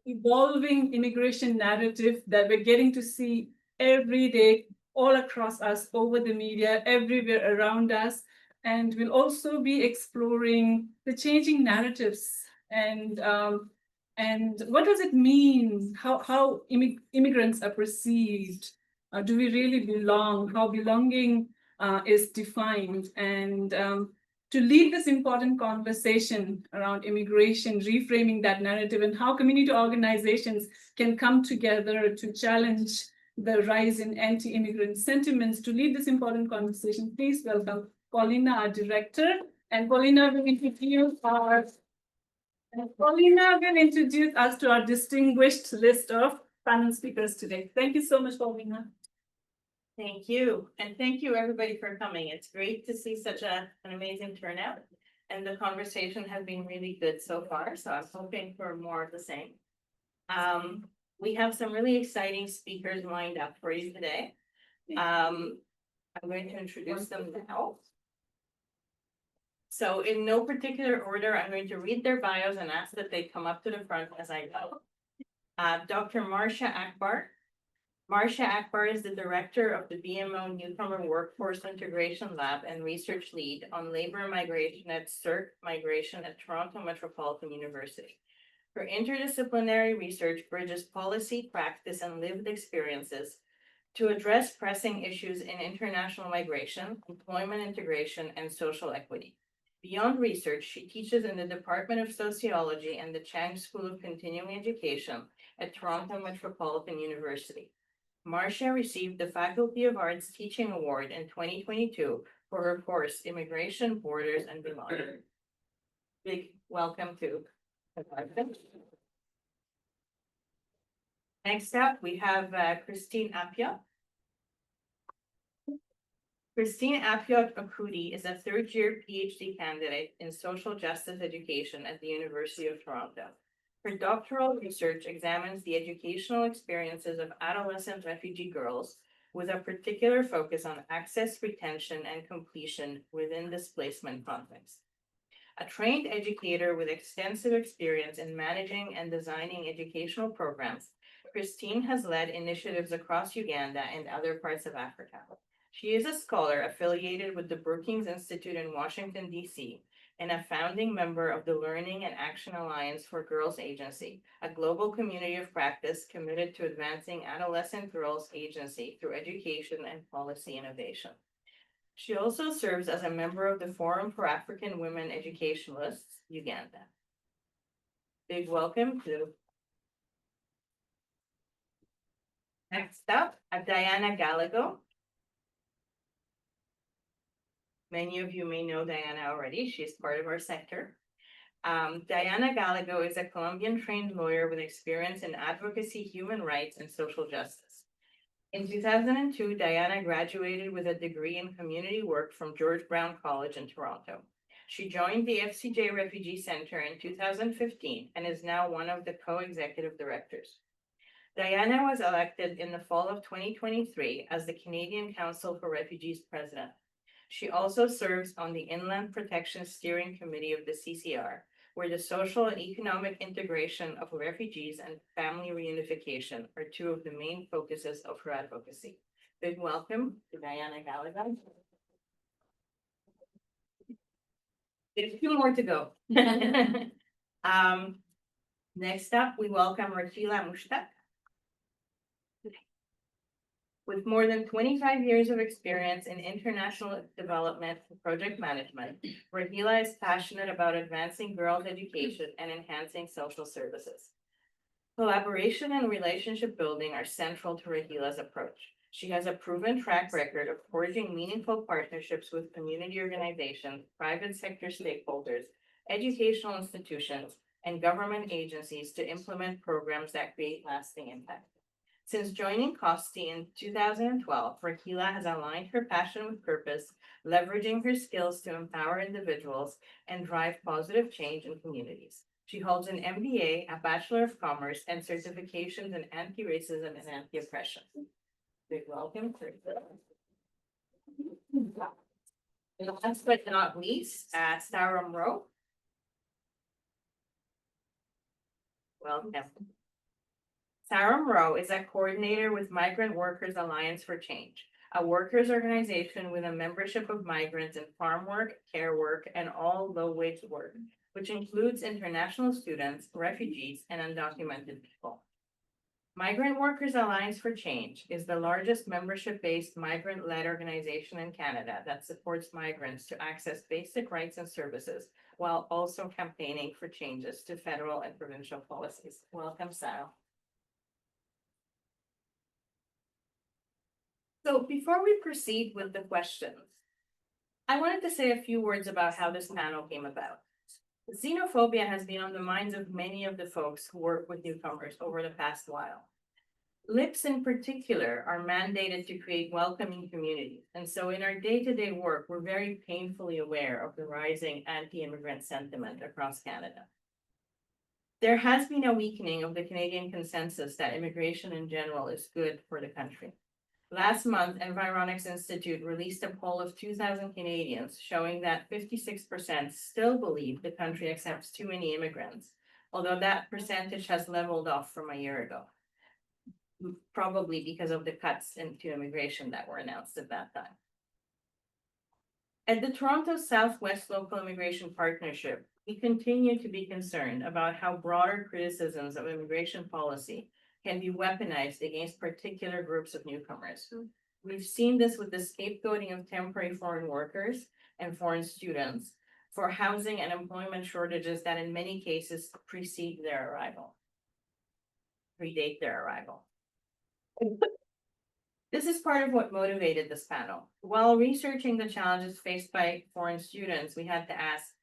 evolving immigration narrative that we're getting to see every day, all across us, over the media, everywhere around us. And we'll also be exploring the changing narratives and what does it mean? How immigrants are perceived? Do we really belong? How belonging is defined? And to lead this important conversation around immigration, reframing that narrative, and how community organizations can come together to challenge the rise in anti-immigrant sentiments. To lead this important conversation, please welcome Paulina, our director. And Paulina will introduce us to our distinguished list of panel speakers today. Thank you so much, Paulina. Thank you. And thank you everybody for coming. It's great to see such an amazing turnout. And the conversation has been really good so far. So I'm hoping for more of the same. We have some really exciting speakers lined up for you today. I'm going to introduce them now. So in no particular order, I'm going to read their bios and ask that they come up to the front as I go. Dr. Marsha Akbar. Marsha Akbar is the director of the BMO Newcomer Workforce Integration Lab and research lead on labor migration at CERC Migration at Toronto Metropolitan University. Her interdisciplinary research bridges policy, practice, and lived experiences to address pressing issues in international migration, employment integration, and social equity. Beyond research, she teaches in the Department of Sociology and the Chang School of Continuing Education at Toronto Metropolitan University. Marsha received the Faculty of Arts Teaching Award in 2022 for her course, Immigration, Borders, and Belonging. Big welcome to Martha. Next up, we have Christine Apiot. Christine Apiot Akudi is a third-year PhD candidate in social justice education at the University of Toronto. Her doctoral research examines the educational experiences of adolescent refugee girls with a particular focus on access, retention, and completion within displacement context. A trained educator with extensive experience in managing and designing educational programs, Christine has led initiatives across Uganda and other parts of Africa. She is a scholar affiliated with the Brookings Institute in Washington, D.C., and a founding member of the Learning and Action Alliance for Girls Agency, a global community of practice committed to advancing adolescent girls' agency through education and policy innovation. She also serves as a member of the Forum for African Women Educationalists, Uganda. Big welcome to. Next up, Diana Gallego. Many of you may know Diana already. She's part of our sector. Diana Gallego is a Colombian-trained lawyer with experience in advocacy, human rights, and social justice. In 2002, Diana graduated with a degree in community work from George Brown College in Toronto. She joined the FCJ Refugee Center in 2015 and is now one of the co-executive directors. Diana was elected in the fall of 2023 as the Canadian Council for Refugees president. She also serves on the Inland Protection Steering Committee of the CCR, where the social and economic integration of refugees and family reunification are two of the main focuses of her advocacy. Big welcome to Diana Gallagher. There's two more to go. Next up, we welcome Rahila Mushtaq. With more than 25 years of experience in international development and project management, Rahila is passionate about advancing girls' education and enhancing social services. Collaboration and relationship building are central to Rahila's approach. She has a proven track record of forging meaningful partnerships with community organizations, private sector stakeholders, educational institutions, and government agencies to implement programs that create lasting impact. Since joining COSTI in 2012, Rahila has aligned her passion with purpose, leveraging her skills to empower individuals and drive positive change in communities. She holds an MBA, a Bachelor of Commerce, and certifications in anti-racism and anti-oppression. Big welcome, Rahila. Last but not least, Sarah Rowe. welcome. Sarah Moreau is a coordinator with Migrant Workers Alliance for Change, a workers' organization with a membership of migrants in farm work, care work, and all low-wage work, which includes international students, refugees, and undocumented people. Migrant Workers Alliance for Change is the largest membership-based migrant-led organization in Canada that supports migrants to access basic rights and services while also campaigning for changes to federal and provincial policies. Welcome, Sarah. So before we proceed with the questions, I wanted to say a few words about how this panel came about. Xenophobia has been on the minds of many of the folks who work with newcomers over the past while. LIPs in particular are mandated to create welcoming communities. And so in our day-to-day work, we're very painfully aware of the rising anti-immigrant sentiment across Canada. There has been a weakening of the Canadian consensus that immigration in general is good for the country. Last month, Environics Institute released a poll of 2,000 Canadians showing that 56% still believe the country accepts too many immigrants, although that percentage has leveled off from a year ago, probably because of the cuts into immigration that were announced at that time. At the Toronto Southwest Local Immigration Partnership, we continue to be concerned about how broader criticisms of immigration policy can be weaponized against particular groups of newcomers. We've seen this with the scapegoating of temporary foreign workers and foreign students for housing and employment shortages that in many cases predate their arrival. This is part of what motivated this panel. While researching the challenges faced by foreign students, we had to ask,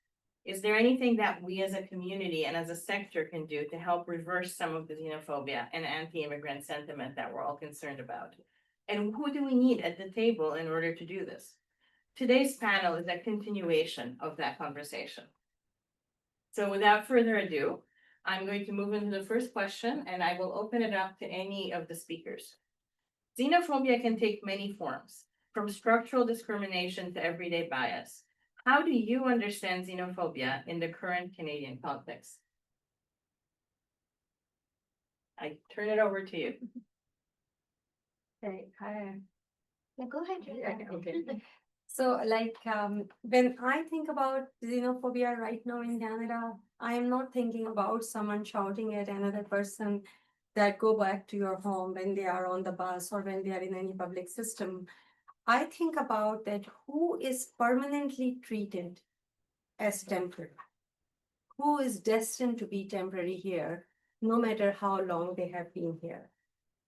is there anything that we as a community and as a sector can do to help reverse some of the xenophobia and anti-immigrant sentiment that we're all concerned about? And who do we need at the table in order to do this? Today's panel is a continuation of that conversation. So without further ado, I'm going to move into the first question and I will open it up to any of the speakers. Xenophobia can take many forms, from structural discrimination to everyday bias. How do you understand xenophobia in the current Canadian context? I turn it over to you. Okay, hi. Yeah, go ahead. Okay. So when I think about xenophobia right now in Canada, I am not thinking about someone shouting at another person that go back to your home when they are on the bus or when they are in any public system. I think about that who is permanently treated as temporary, who is destined to be temporary here, no matter how long they have been here.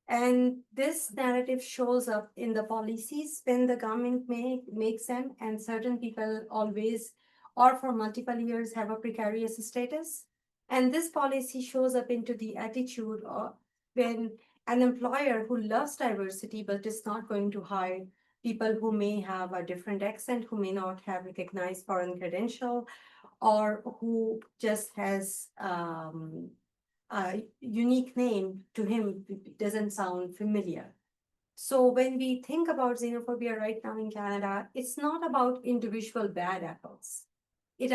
And this narrative shows up in the policies when the government makes them, and certain people always or for multiple years have a precarious status. And this policy shows up into the attitude of when an employer who loves diversity but is not going to hire people who may have a different accent, who may not have recognized foreign credential, or who just has a unique name to him doesn't sound familiar. So when we think about xenophobia right now in Canada, it's not about individual bad apples. It's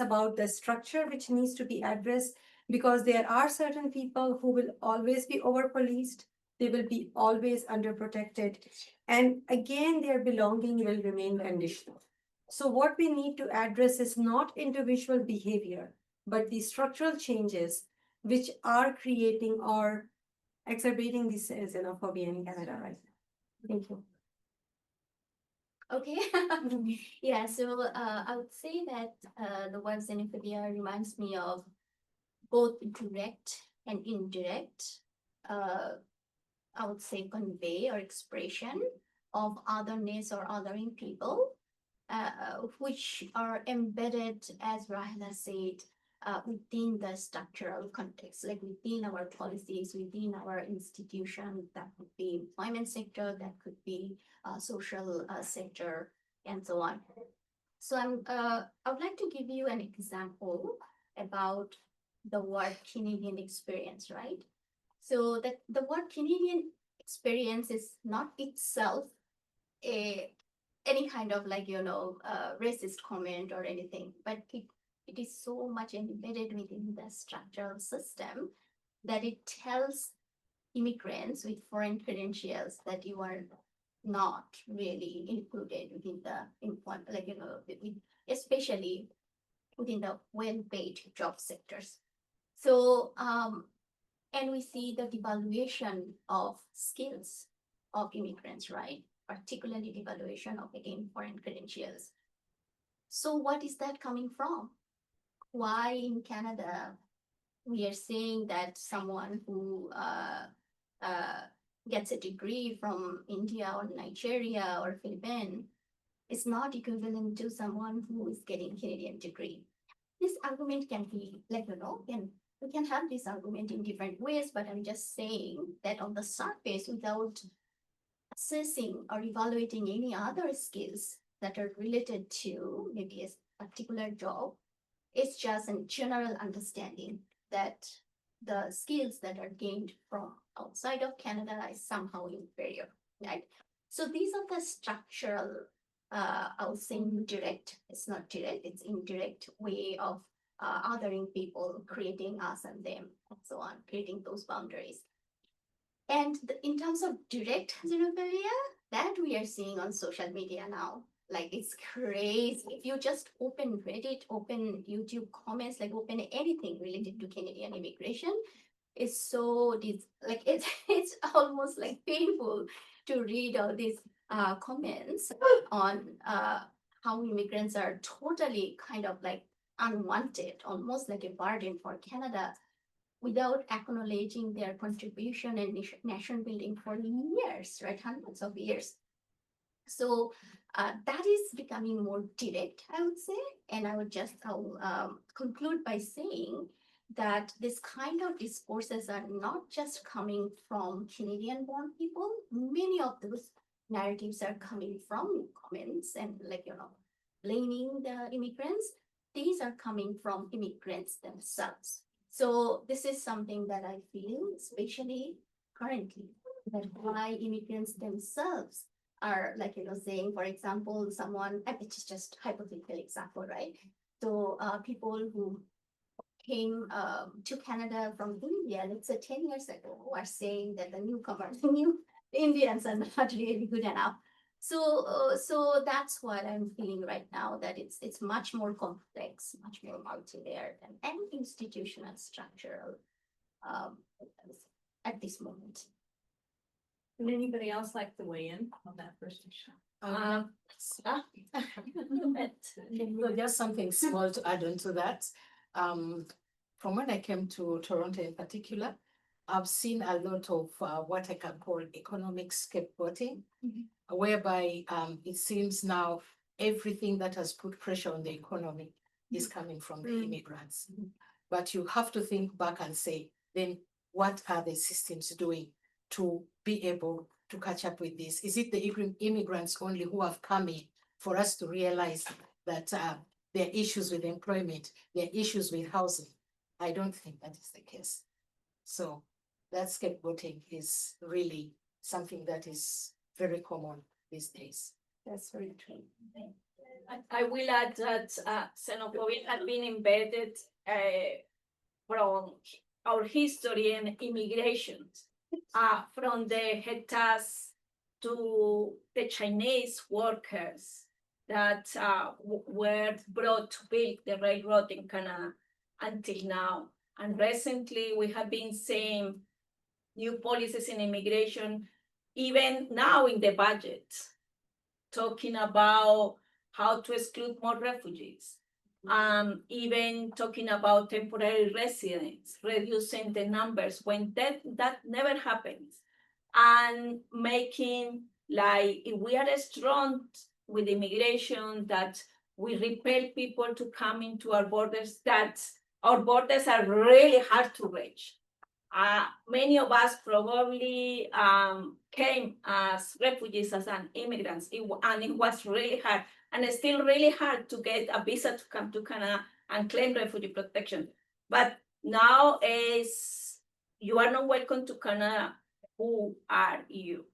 about the structure which needs to be addressed, because there are certain people who will always be over-policed, they will be always underprotected, and again, their belonging will remain conditional. So what we need to address is not individual behavior, but the structural changes which are creating or exacerbating this xenophobia in Canada right now. Thank you. Okay. Yeah, so I would say that the word xenophobia reminds me of both direct and indirect, I would say, convey or expression of otherness or othering people, which are embedded, as Rahila said, within the structural context, like within our policies, within our institution. That could be employment sector, that could be social sector, and so on. So I would like to give you an example about the word Canadian experience, right? So that the word Canadian experience is not itself any kind of racist comment or anything, but it is so much embedded within the structural system that it tells immigrants with foreign credentials that you are not really included within the employment, like, especially within the well-paid job sectors. So, and we see the devaluation of skills of immigrants, right? Particularly devaluation of, again, foreign credentials. So what is that coming from? Why in Canada we are saying that someone who gets a degree from India or Nigeria or Philippines is not equivalent to someone who is getting Canadian degree? This argument can be, like, we can have this argument in different ways, but I'm just saying that on the surface, without assessing or evaluating any other skills that are related to maybe a particular job, it's just a general understanding that the skills that are gained from outside of Canada is somehow inferior, right? So these are the structural, I would say indirect, it's not direct, it's indirect way of othering people, creating us and them, and so on, creating those boundaries. And in terms of direct xenophobia, that we are seeing on social media now, like it's crazy. If you just open Reddit, open YouTube comments, like open anything related to Canadian immigration, it's so like it's almost like painful to read all these comments on how immigrants are totally kind of like unwanted, almost like a burden for Canada, without acknowledging their contribution and nation building for years, right? Hundreds of years. So that is becoming more direct, I would say. And I would just conclude by saying that this kind of discourses are not just coming from Canadian-born people. Many of those narratives are coming from comments and, like, blaming the immigrants. These are coming from immigrants themselves. So this is something that I feel, especially currently, that why immigrants themselves are, like, saying, for example, someone, it's just hypothetical example, right? So people who came to Canada from India, let's say 10 years ago, who are saying that the newcomers, the new Indians are not really good enough. So that's what I'm feeling right now, that it's much more complex, much more multi-layered and institutional structural at this moment. Would anybody else like to weigh in on that first issue? So just something small to add on to that. From when I came to Toronto in particular, I've seen a lot of what I can call economic scapegoating, whereby it seems now everything that has put pressure on the economy is coming from the immigrants. But you have to think back and say, then what are the systems doing to be able to catch up with this? Is it the immigrants only who have come in for us to realize that there are issues with employment, there are issues with housing? I don't think that is the case. So that scapegoating is really something that is very common these days. That's very true. I will add that xenophobia has been embedded from our history and immigration, from the Hetas to the Chinese workers that were brought to build the railroad in Canada until now. And recently we have been seeing new policies in immigration, even now in the budget, talking about how to exclude more refugees, even talking about temporary residents, reducing the numbers when that never happens, and making like, if we are strong with immigration, that we repel people to come into our borders, that our borders are really hard to reach. Many of us probably came as refugees, as an immigrants, and it was really hard, and it's still really hard to get a visa to come to Canada and claim refugee protection. But now is, you are not welcome to Canada. Who are you?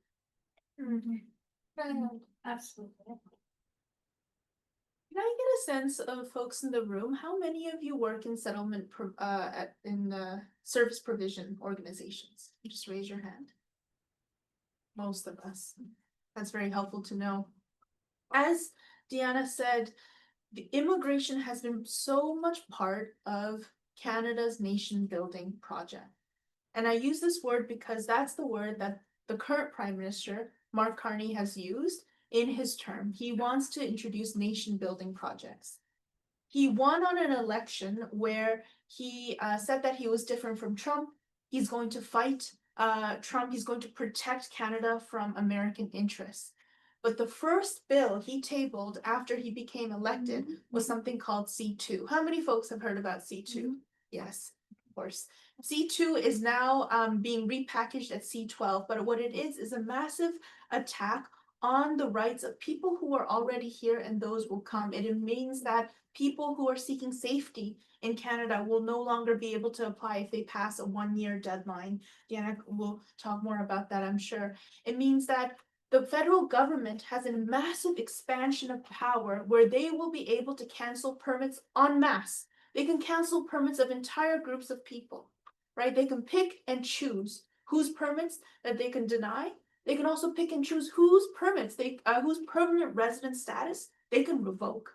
Absolutely. Can I get a sense of folks in the room? How many of you work in settlement in service provision organizations? Just raise your hand. Most of us. That's very helpful to know. As Deanna said, the immigration has been so much part of Canada's nation building project. And I use this word because that's the word that the current Prime Minister, Mark Carney, has used in his term. He wants to introduce nation building projects. He won on an election where he said that he was different from Trump. He's going to fight Trump. He's going to protect Canada from American interests. But the first bill he tabled after he became elected was something called C2. How many folks have heard about C2? Yes, of course. C2 is now being repackaged at C12, but what it is a massive attack on the rights of people who are already here and those will come. It means that people who are seeking safety in Canada will no longer be able to apply if they pass a 1-year deadline. Deanna will talk more about that, I'm sure. It means that the federal government has a massive expansion of power where they will be able to cancel permits en masse. They can cancel permits of entire groups of people, right? They can pick and choose whose permits that they can deny. They can also pick and choose whose permits, whose permanent resident status they can revoke.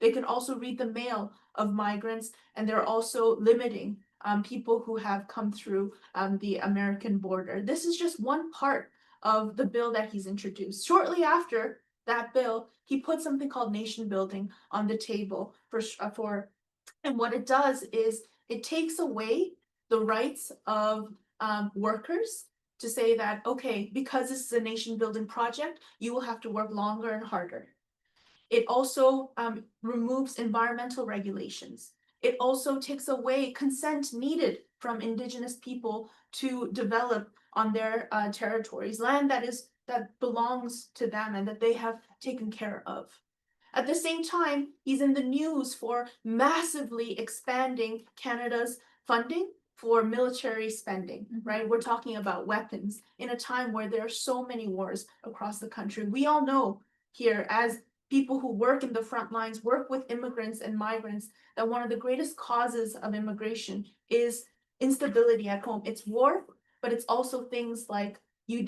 They can also read the mail of migrants, and they're also limiting people who have come through the American border. This is just one part of the bill that he's introduced. Shortly after that bill, he put something called nation building on the table and what it does is it takes away the rights of workers to say that, okay, because this is a nation building project, you will have to work longer and harder. It also removes environmental regulations. It also takes away consent needed from Indigenous people to develop on their territories, land that belongs to them and that they have taken care of. At the same time, he's in the news for massively expanding Canada's funding for military spending, right? We're talking about weapons in a time where there are so many wars across the country. We all know here, as people who work in the front lines, work with immigrants and migrants, that one of the greatest causes of immigration is instability at home. It's war, but it's also things like you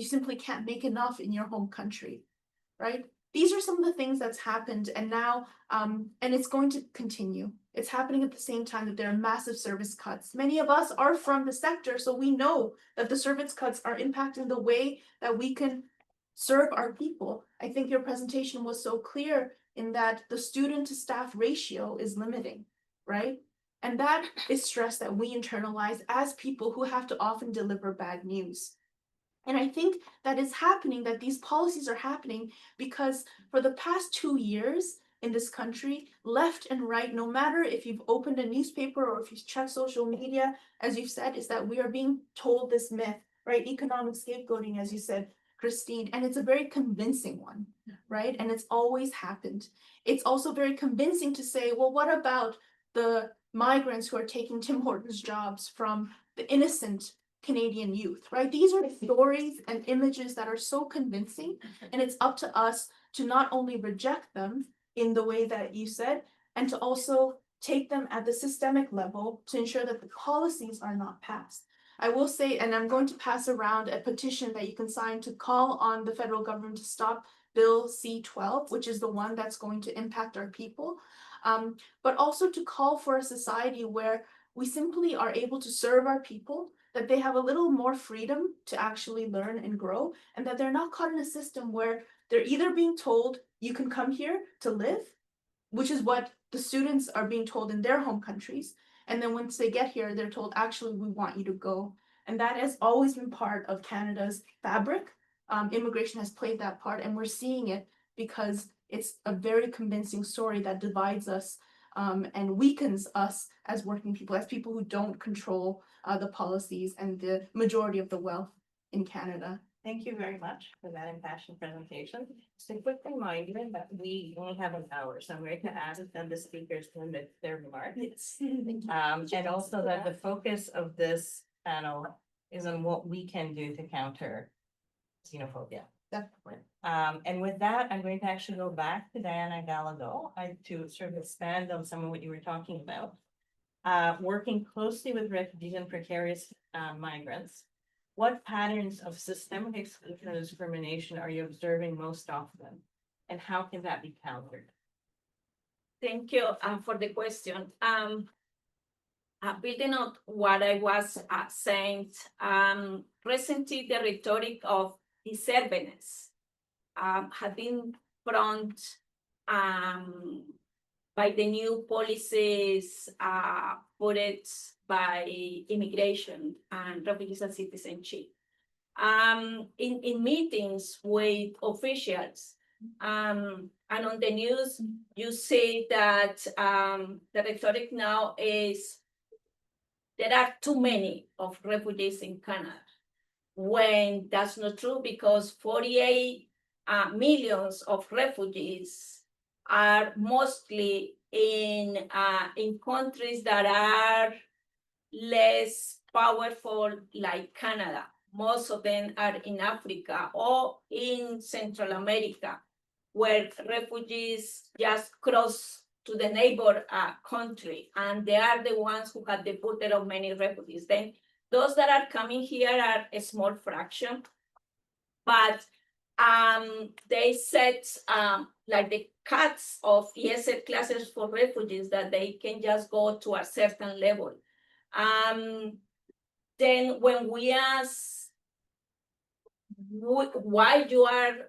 simply can't make enough in your home country, right? These are some of the things that's happened, and now, and it's going to continue. It's happening at the same time that there are massive service cuts. Many of us are from the sector, so we know that the service cuts are impacting the way that we can serve our people. I think your presentation was so clear in that the student to staff ratio is limiting, right? And that is stress that we internalize as people who have to often deliver bad news. And I think that is happening, that these policies are happening because for the past 2 years in this country, left and right, no matter if you've opened a newspaper or if you've checked social media, as you've said, is that we are being told this myth, right? Economic scapegoating, as you said, Christine, and it's a very convincing one, right? And it's always happened. It's also very convincing to say, well, what about the migrants who are taking Tim Hortons jobs from the innocent Canadian youth, right? These are stories and images that are so convincing, and it's up to us to not only reject them in the way that you said, and to also take them at the systemic level to ensure that the policies are not passed. I will say, and I'm going to pass around a petition that you can sign to call on the federal government to stop Bill C-12, which is the one that's going to impact our people, but also to call for a society where we simply are able to serve our people, that they have a little more freedom to actually learn and grow, and that they're not caught in a system where they're either being told you can come here to live, which is what the students are being told in their home countries, and then once they get here, they're told, actually, we want you to go. And that has always been part of Canada's fabric. Immigration has played that part, and we're seeing it because it's a very convincing story that divides us and weakens us as working people, as people who don't control the policies and the majority of the wealth in Canada. Thank you very much for that impassioned presentation. Just a quick reminder that we only have an hour, so I'm going to ask them the speakers to limit their remarks. And also that the focus of this panel is on what we can do to counter xenophobia. Definitely. And with that, I'm going to actually go back to Diana Gallagher to sort of expand on some of what you were talking about. working closely with refugees and precarious migrants, what patterns of systemic exclusion and discrimination are you observing most often? And how can that be countered? Thank you for the question. Building on what I was saying, recently the rhetoric of deservedness have been front by the new policies put it by immigration and refugees and citizenship. In meetings with officials and on the news, you see that the rhetoric now is there are too many of refugees in Canada, when that's not true, because 48 millions of refugees are mostly in countries that are less powerful, like Canada. Most of them are in Africa or in Central America, where refugees just cross to the neighbor country, and they are the ones who have deported of many refugees. Then those that are coming here are a small fraction, but they set like the cuts of ESL classes for refugees that they can just go to a certain level. Then when we ask why you are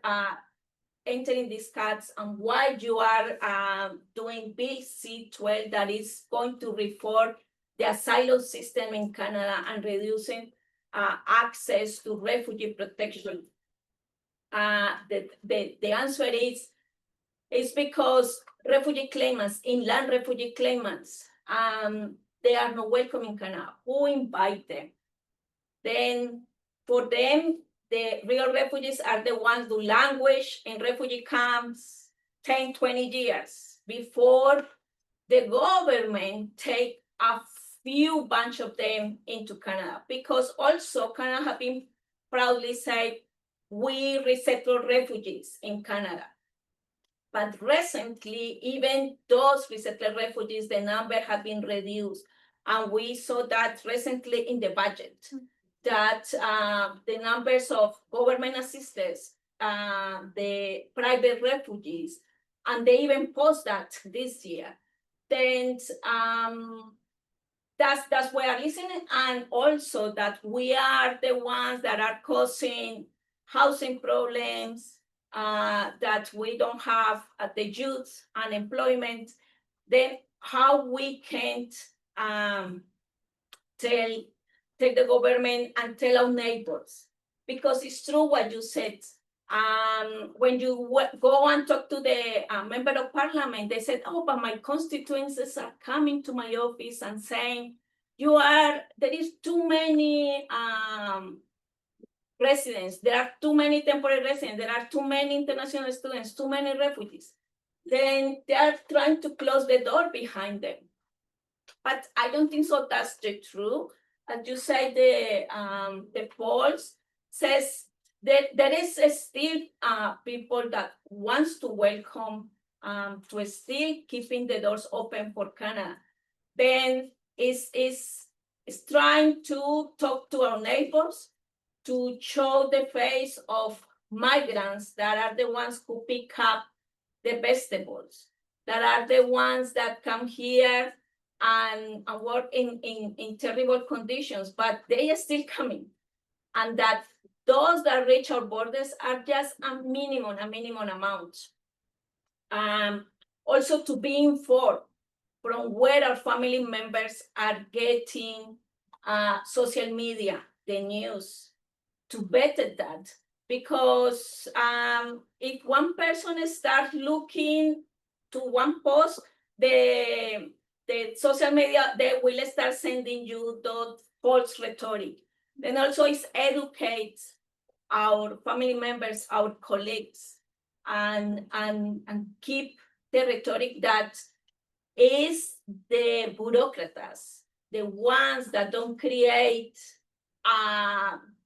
entering these cuts and why you are doing Bill C-12 that is going to reform the asylum system in Canada and reducing access to refugee protection, the answer is because refugee claimants, inland refugee claimants, they are not welcome in Canada. Who invite them? Then for them, the real refugees are the ones who languish in refugee camps 10, 20 years before the government take a few bunch of them into Canada. Because also Canada have been proudly say, we resettle refugees in Canada. But recently, even those resettled refugees, the number have been reduced. And we saw that recently in the budget, that the numbers of government assistance, the private refugees, and they even post that this year. Then that's why I'm listening, and also that we are the ones that are causing housing problems, that we don't have the youth unemployment. Then how we can't tell the government and tell our neighbors, because it's true what you said. When you go and talk to the member of parliament, they said, oh, but my constituencies are coming to my office and saying, there is too many residents, there are too many temporary residents, there are too many international students, too many refugees. Then they are trying to close the door behind them. But I don't think so that's the truth. As you say, the polls says that there is still people that wants to welcome, to still keeping the doors open for Canada. Then is trying to talk to our neighbors to show the face of migrants that are the ones who pick up the vegetables, that are the ones that come here and work in terrible conditions, but they are still coming. And that those that reach our borders are just a minimum amount. Also to be informed from where our family members are getting social media, the news, to better that. Because if one person starts looking to one post, the social media, they will start sending you the false rhetoric. Then also it's educate our family members, our colleagues, and keep the rhetoric that is the bureaucrats, the ones that don't create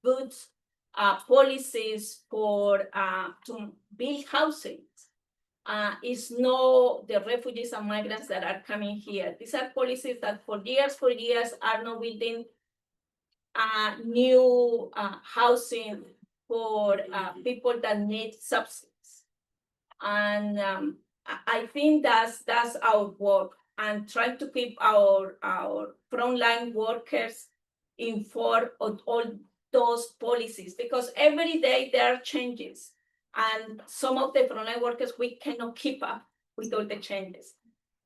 good policies for to build housing. is not the refugees and migrants that are coming here. These are policies that for years are not building new housing for people that need subsidies. And I think that's our work, and try to keep our frontline workers informed of all those policies, because every day there are changes, and some of the frontline workers, we cannot keep up with all the changes.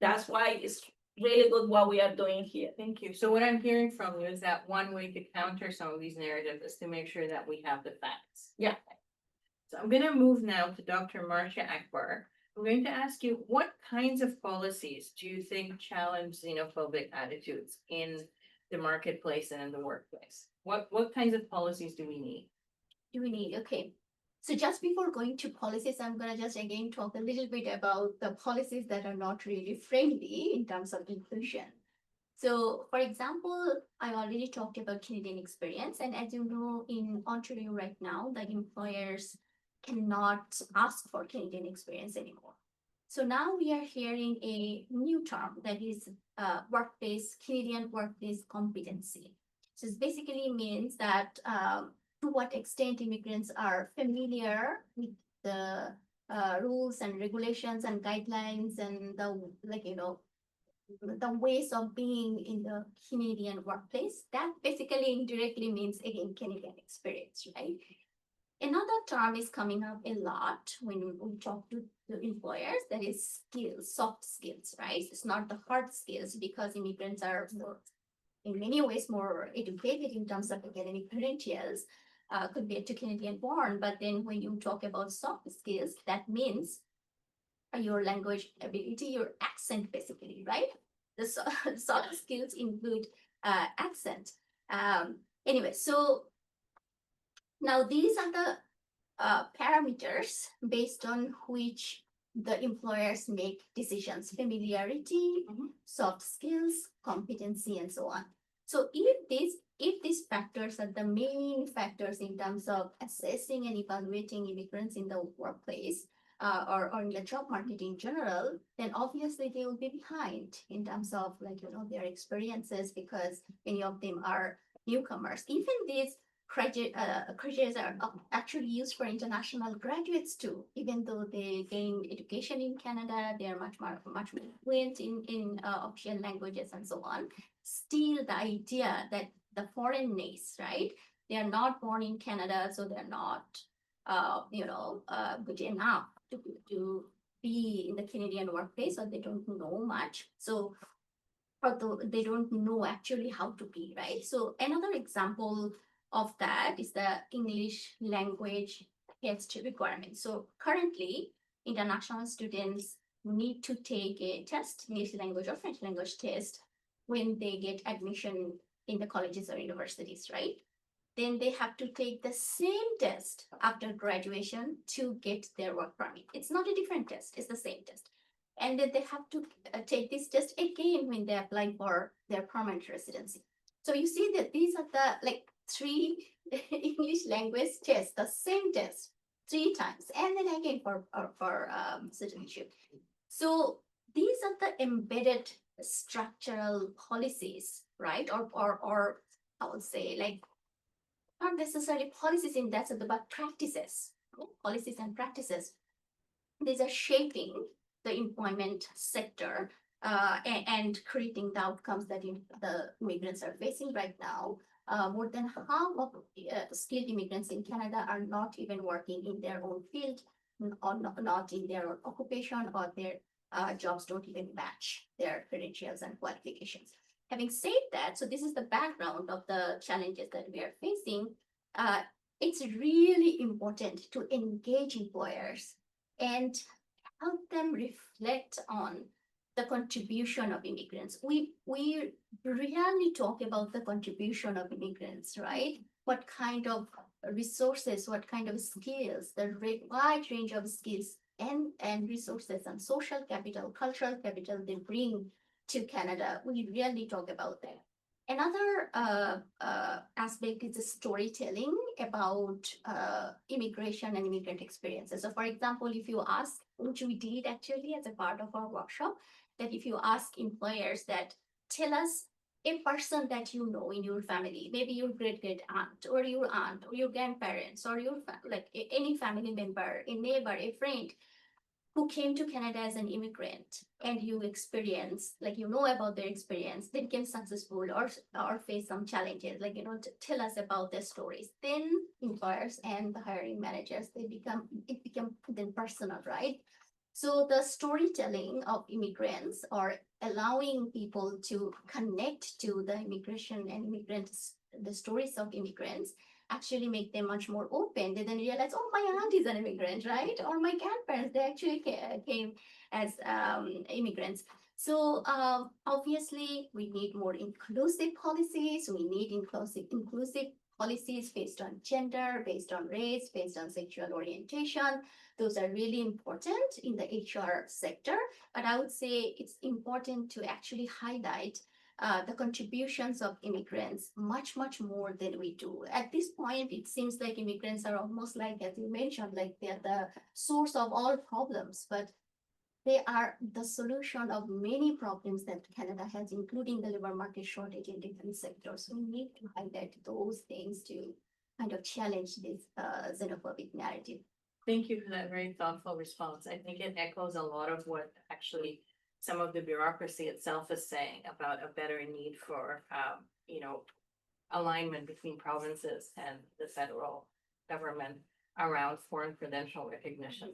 That's why it's really good what we are doing here. Thank you. So what I'm hearing from you is that one way to counter some of these narratives is to make sure that we have the facts. Yeah. So I'm gonna move now to Dr. Marcia Akbar. I'm going to ask you, what kinds of policies do you think challenge xenophobic attitudes in the marketplace and in the workplace? What kinds of policies do we need? Do we need? Okay. So just before going to policies, I'm gonna just again talk a little bit about the policies that are not really friendly in terms of inclusion. So for example, I already talked about Canadian experience, and as you know, in Ontario right now, the employers cannot ask for Canadian experience anymore. So now we are hearing a new term that is Canadian workplace competency. So it basically means that to what extent immigrants are familiar with the rules and regulations and guidelines and the the ways of being in the Canadian workplace. That basically indirectly means again Canadian experience, right? Another term is coming up a lot when we talk to the employers, that is skills, soft skills, right? It's not the hard skills, because immigrants are more, in many ways, more educated in terms of academic credentials, compared to Canadian born. But then when you talk about soft skills, that means your language ability, your accent, basically, right? The soft skills include accent. Anyway, so now these are the parameters based on which the employers make decisions: familiarity, soft skills, competency, and so on. So if these factors are the main factors in terms of assessing and evaluating immigrants in the workplace, or in the job market in general, then obviously they will be behind in terms of their experiences, because many of them are newcomers. Even these criteria are actually used for international graduates too. Even though they gain education in Canada, they are much more fluent in official languages and so on. Still, the idea that the foreignness, right? They are not born in Canada, so they're not, good enough to be in the Canadian workplace, or they don't know much. So, although they don't know actually how to be, right? So another example of that is the English language test requirement. So currently, international students need to take a test, English language or French language test, when they get admission in the colleges or universities, right? Then they have to take the same test after graduation to get their work permit. It's not a different test, it's the same test. And then they have to take this test again when they apply for their permanent residency. So you see that these are the three English language tests, the same test 3 times, and then again for citizenship. So these are the embedded structural policies, right? Or I would say not necessarily policies in that sense, but practices, policies and practices. These are shaping the employment sector and creating the outcomes that the immigrants are facing right now. More than half of skilled immigrants in Canada are not even working in their own field, or not in their own occupation, or their jobs don't even match their credentials and qualifications. Having said that, so this is the background of the challenges that we are facing. It's really important to engage employers and help them reflect on the contribution of immigrants. We rarely talk about the contribution of immigrants, right? What kind of resources, what kind of skills, the wide range of skills and resources and social capital, cultural capital they bring to Canada. We rarely talk about that. Another aspect is the storytelling about immigration and immigrant experiences. So for example, if you ask, which we did actually as a part of our workshop, that if you ask employers that tell us a person that you know in your family, maybe your great aunt or your grandparents or your any family member, a neighbor, a friend who came to Canada as an immigrant, and you experience, like you know about their experience, they became successful or face some challenges, like tell us about their stories. Then employers and the hiring managers, it become then personal, right? So the storytelling of immigrants, or allowing people to connect to the immigration and immigrants, the stories of immigrants, actually make them much more open. They then realize, oh, my aunt is an immigrant, right? Or my grandparents, they actually came as immigrants. So obviously, we need more inclusive policies. We need inclusive policies based on gender, based on race, based on sexual orientation. Those are really important in the HR sector. But I would say it's important to actually highlight the contributions of immigrants much more than we do. At this point, it seems like immigrants are almost like, as you mentioned, like they're the source of all problems, but they are the solution of many problems that Canada has, including the labor market shortage in different sectors. So we need to highlight those things to kind of challenge this xenophobic narrative. Thank you for that very thoughtful response. I think it echoes a lot of what actually some of the bureaucracy itself is saying about a better need for, alignment between provinces and the federal government around foreign credential recognition.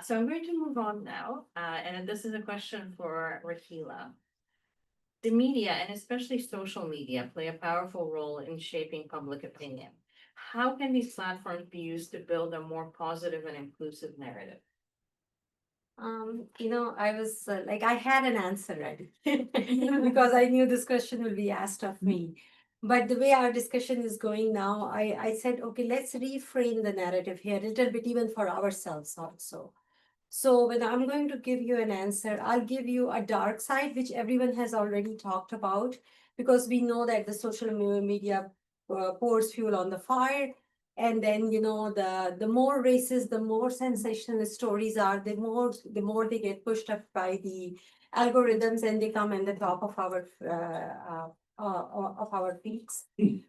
So I'm going to move on now, and this is a question for Rahila. The media, and especially social media, play a powerful role in shaping public opinion. How can these platforms be used to build a more positive and inclusive narrative? I was I had an answer ready because I knew this question will be asked of me. But the way our discussion is going now, I said, okay, let's reframe the narrative here a little bit, even for ourselves also. So when I'm going to give you an answer, I'll give you a dark side, which everyone has already talked about, because we know that the social media pours fuel on the fire. And then, the more racist, the more sensational stories are, the more they get pushed up by the algorithms, and they come in the top of our feeds.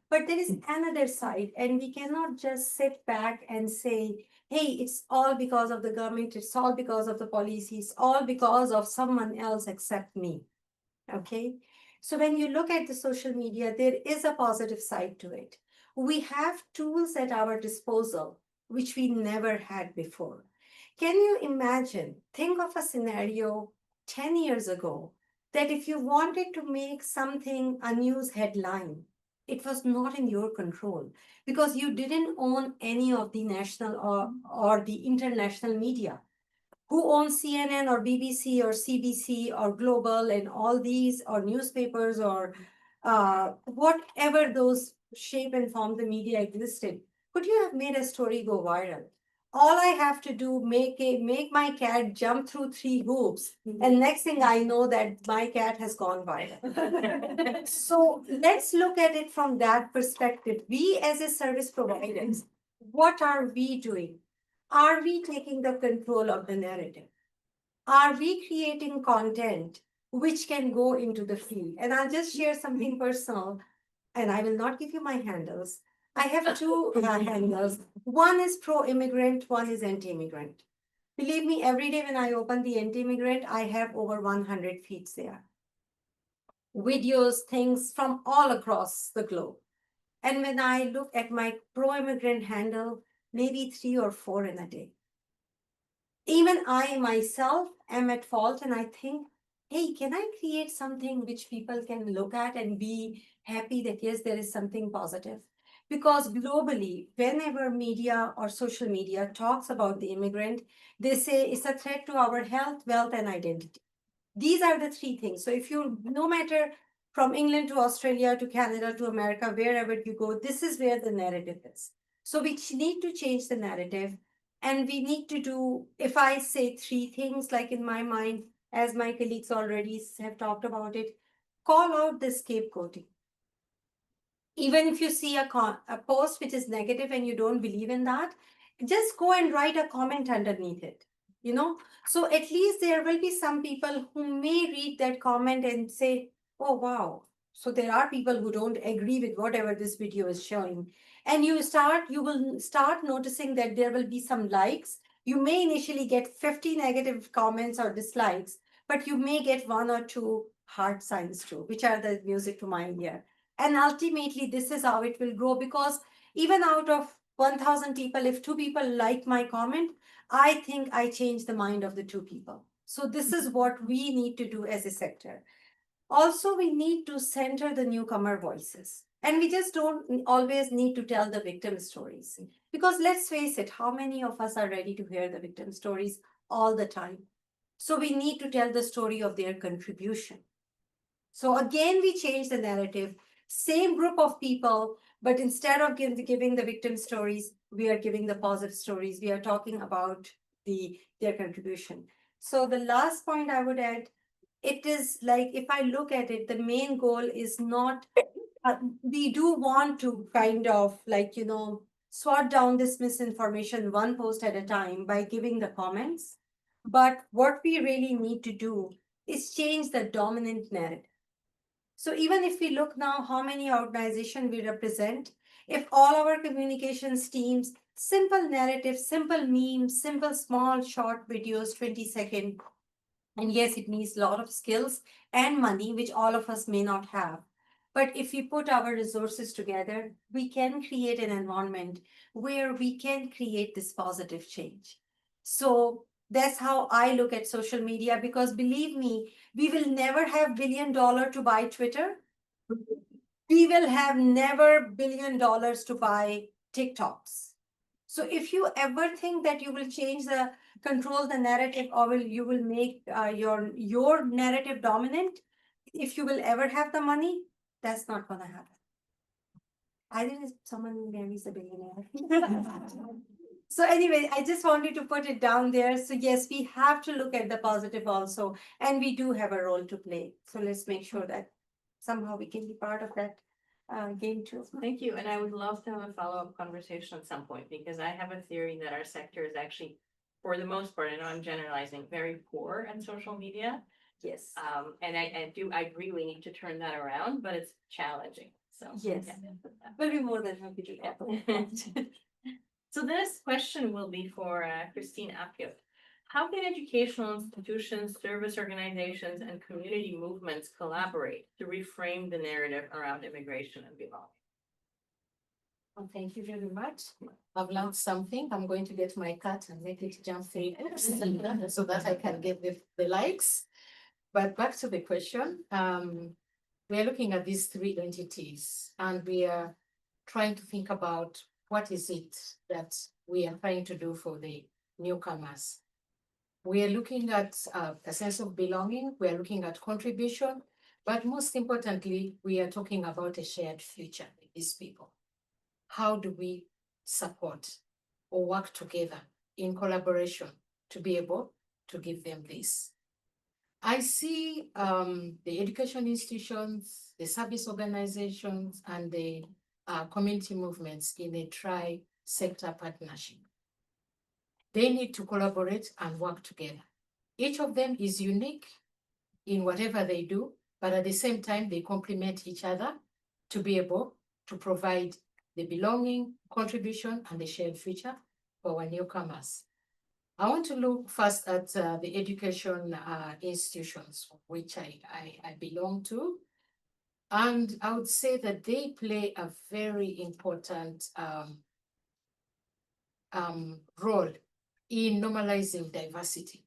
But there is another side, and we cannot just sit back and say, hey, it's all because of the government, it's all because of the policy, it's all because of someone else except me. Okay? So when you look at the social media, there is a positive side to it. We have tools at our disposal, which we never had before. Can you imagine, think of a scenario 10 years ago, that if you wanted to make something a news headline, it was not in your control because you didn't own any of the national or the international media. Who owns CNN or BBC or CBC or Global and all these, or newspapers, or whatever those shape and form the media existed? Could you have made a story go viral? All I have to do, make my cat jump through 3 hoops, and next thing I know that my cat has gone viral. So let's look at it from that perspective. We as a service providers, what are we doing? Are we taking the control of the narrative? Are we creating content which can go into the field? And I'll just share something personal, and I will not give you my handles. I have 2 handles. One is pro-immigrant, one is anti-immigrant. Believe me, every day when I open the anti-immigrant, I have over 100 feeds there. Videos, things from all across the globe. And when I look at my pro-immigrant handle, maybe 3 or 4 in a day. Even I myself am at fault, and I think, hey, can I create something which people can look at and be happy that yes, there is something positive? Because globally, whenever media or social media talks about the immigrant, they say it's a threat to our health, wealth, and identity. These are the 3 things. So if you, no matter from England to Australia to Canada to America, wherever you go, this is where the narrative is. So we need to change the narrative. And we need to do, if I say 3 things, like in my mind, as my colleagues already have talked about it, call out the scapegoating. Even if you see a post which is negative and you don't believe in that, just go and write a comment underneath it, you know? So at least there will be some people who may read that comment and say, oh, wow. So there are people who don't agree with whatever this video is showing. And you will start noticing that there will be some likes. You may initially get 50 negative comments or dislikes, but you may get one or two heart signs too, which are the music to my ear. And ultimately, this is how it will grow, because even out of 1,000 people, if 2 people like my comment, I think I change the mind of the 2 people. So this is what we need to do as a sector. Also, we need to center the newcomer voices. And we just don't always need to tell the victim stories. Because let's face it, how many of us are ready to hear the victim stories all the time? So we need to tell the story of their contribution. So again, we change the narrative. Same group of people, but instead of giving the victim stories, we are giving the positive stories. We are talking about their contribution. So the last point I would add, it is like, if I look at it, the main goal is not, we do want to kind of like, swat down this misinformation one post at a time by giving the comments. But what we really need to do is change the dominant narrative. So even if we look now how many organizations we represent, if all our communications teams, simple narratives, simple memes, simple small short videos, 20-second, and yes, it needs a lot of skills and money, which all of us may not have. But if we put our resources together, we can create an environment where we can create this positive change. So that's how I look at social media, because believe me, we will never have $1 billion to buy Twitter. We will have never $1 billion to buy TikToks. So if you ever think that you will control the narrative, or you will make your narrative dominant, if you will ever have the money, that's not gonna happen. I think someone marries a billionaire. So anyway, I just wanted to put it down there. So yes, we have to look at the positive also, and we do have a role to play. So let's make sure that somehow we can be part of that game too. Thank you, and I would love to have a follow-up conversation at some point, because I have a theory that our sector is actually, for the most part, I know I'm generalizing, very poor at social media. Yes. And I agree we need to turn that around, but it's challenging, so. Yes. yeah. We'll be more than happy to talk about that. So this question will be for Christine Appiot. How can educational institutions, service organizations, and community movements collaborate to reframe the narrative around immigration and belonging? Well, thank you very much. I've learned something. I'm going to get my cat and make it jump 3 so that I can get the likes. But back to the question, we are looking at these 3 entities, and we are trying to think about what is it that we are trying to do for the newcomers. We are looking at a sense of belonging. We are looking at contribution, but most importantly, we are talking about a shared future with these people. How do we support or work together in collaboration to be able to give them this? I see the education institutions, the service organizations, and the community movements in a tri-sector partnership. They need to collaborate and work together. Each of them is unique in whatever they do, but at the same time, they complement each other to be able to provide the belonging, contribution, and the shared future for our newcomers. I want to look first at the education institutions, which I belong to. And I would say that they play a very important role in normalizing diversity.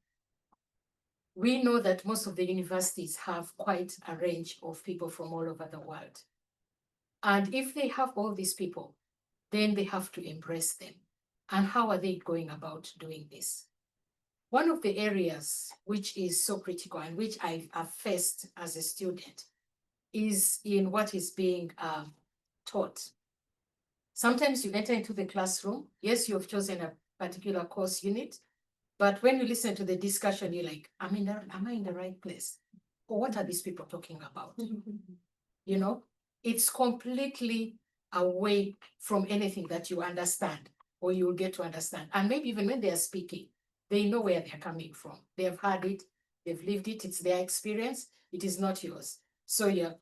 We know that most of the universities have quite a range of people from all over the world. And if they have all these people, then they have to embrace them. And how are they going about doing this? One of the areas which is so critical and which I've faced as a student is in what is being taught. Sometimes you enter into the classroom, yes, you've chosen a particular course unit, but when you listen to the discussion, you're like, am I in the right place? Or what are these people talking about? You know, it's completely away from anything that you understand or you'll get to understand. And maybe even when they are speaking, they know where they're coming from. They have heard it, they've lived it, it's their experience, it is not yours. So you're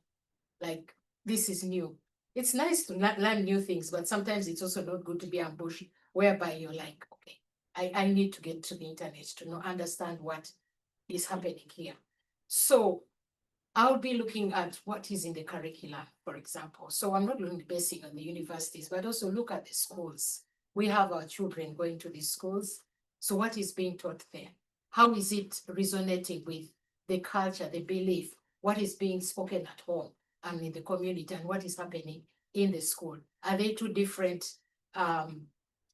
like, this is new. It's nice to learn new things, but sometimes it's also not good to be ambushed, whereby you're like, okay, I need to get to the internet to know, understand what is happening here. So I'll be looking at what is in the curriculum, for example. So I'm not only basing on the universities, but also look at the schools. We have our children going to these schools. So what is being taught there? How is it resonating with the culture, the belief, what is being spoken at home and in the community, and what is happening in the school? Are they two different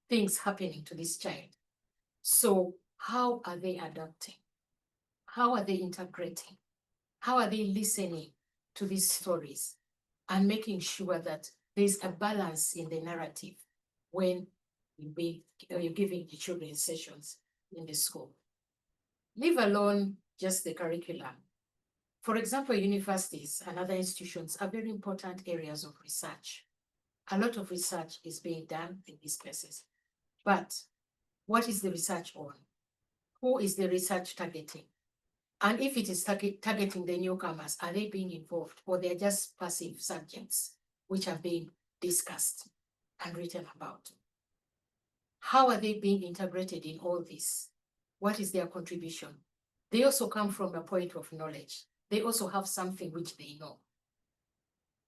things happening to this child? So how are they adapting? How are they integrating? How are they listening to these stories and making sure that there's a balance in the narrative when you're giving the children sessions in the school? Leave alone just the curriculum. For example, universities and other institutions are very important areas of research. A lot of research is being done in these places. But what is the research on? Who is the research targeting? And if it is targeting the newcomers, are they being involved, or they're just passive subjects which are being discussed and written about? How are they being integrated in all this? What is their contribution? They also come from a point of knowledge. They also have something which they know.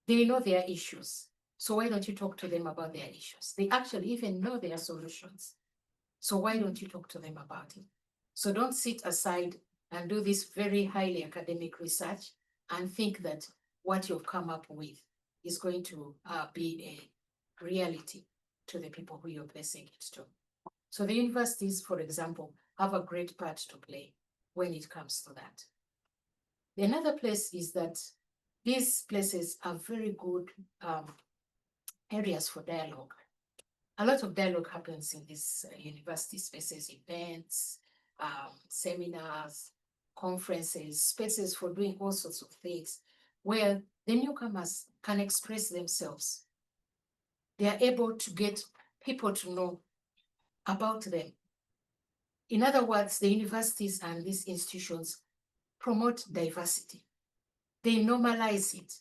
They know their issues. So why don't you talk to them about their issues? They actually even know their solutions. So why don't you talk to them about it? So don't sit aside and do this very highly academic research and think that what you've come up with is going to be a reality to the people who you're placing it to. So the universities, for example, have a great part to play when it comes to that. Another place is that these places are very good areas for dialogue. A lot of dialogue happens in these university spaces, events, seminars, conferences, spaces for doing all sorts of things where the newcomers can express themselves. They are able to get people to know about them. In other words, the universities and these institutions promote diversity. They normalize it.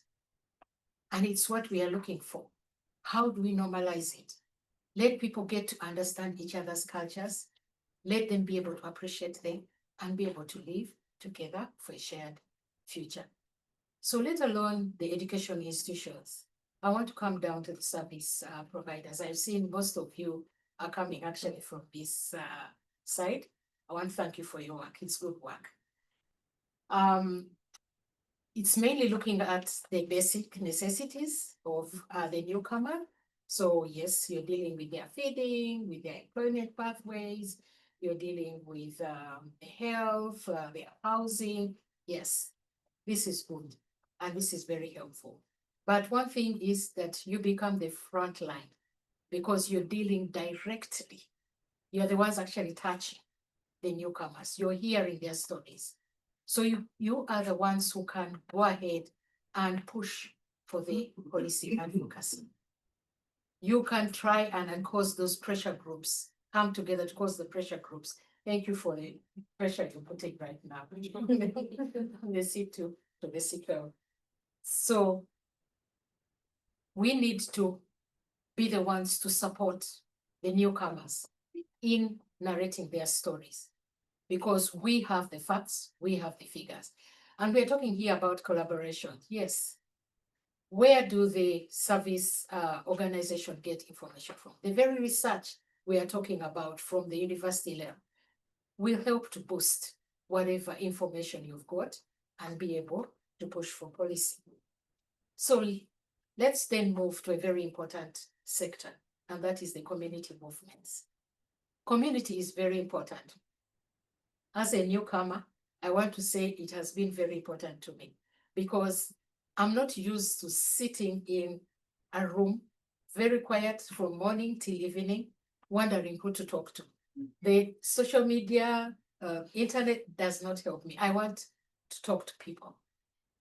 And it's what we are looking for. How do we normalize it? Let people get to understand each other's cultures. Let them be able to appreciate them and be able to live together for a shared future. So let alone the education institutions, I want to come down to the service providers. I've seen most of you are coming actually from this side. I want to thank you for your work. It's good work. It's mainly looking at the basic necessities of the newcomer. So yes, you're dealing with their feeding, with their employment pathways, you're dealing with the health, their housing. Yes, this is good and this is very helpful. But one thing is that you become the front line because you're dealing directly. You're the ones actually touching the newcomers. You're hearing their stories. So you are the ones who can go ahead and push for the policy advocacy. You can try and cause those pressure groups, come together to cause the pressure groups. Thank you for the pressure you're putting right now. The seat to the seatbelt. So we need to be the ones to support the newcomers in narrating their stories because we have the facts, we have the figures. And we're talking here about collaboration. Yes. Where do the service organization get information from? The very research we are talking about from the university level will help to boost whatever information you've got and be able to push for policy. So let's then move to a very important sector, and that is the community movements. Community is very important. As a newcomer, I want to say it has been very important to me because I'm not used to sitting in a room, very quiet from morning till evening, wondering who to talk to. The social media, internet does not help me. I want to talk to people.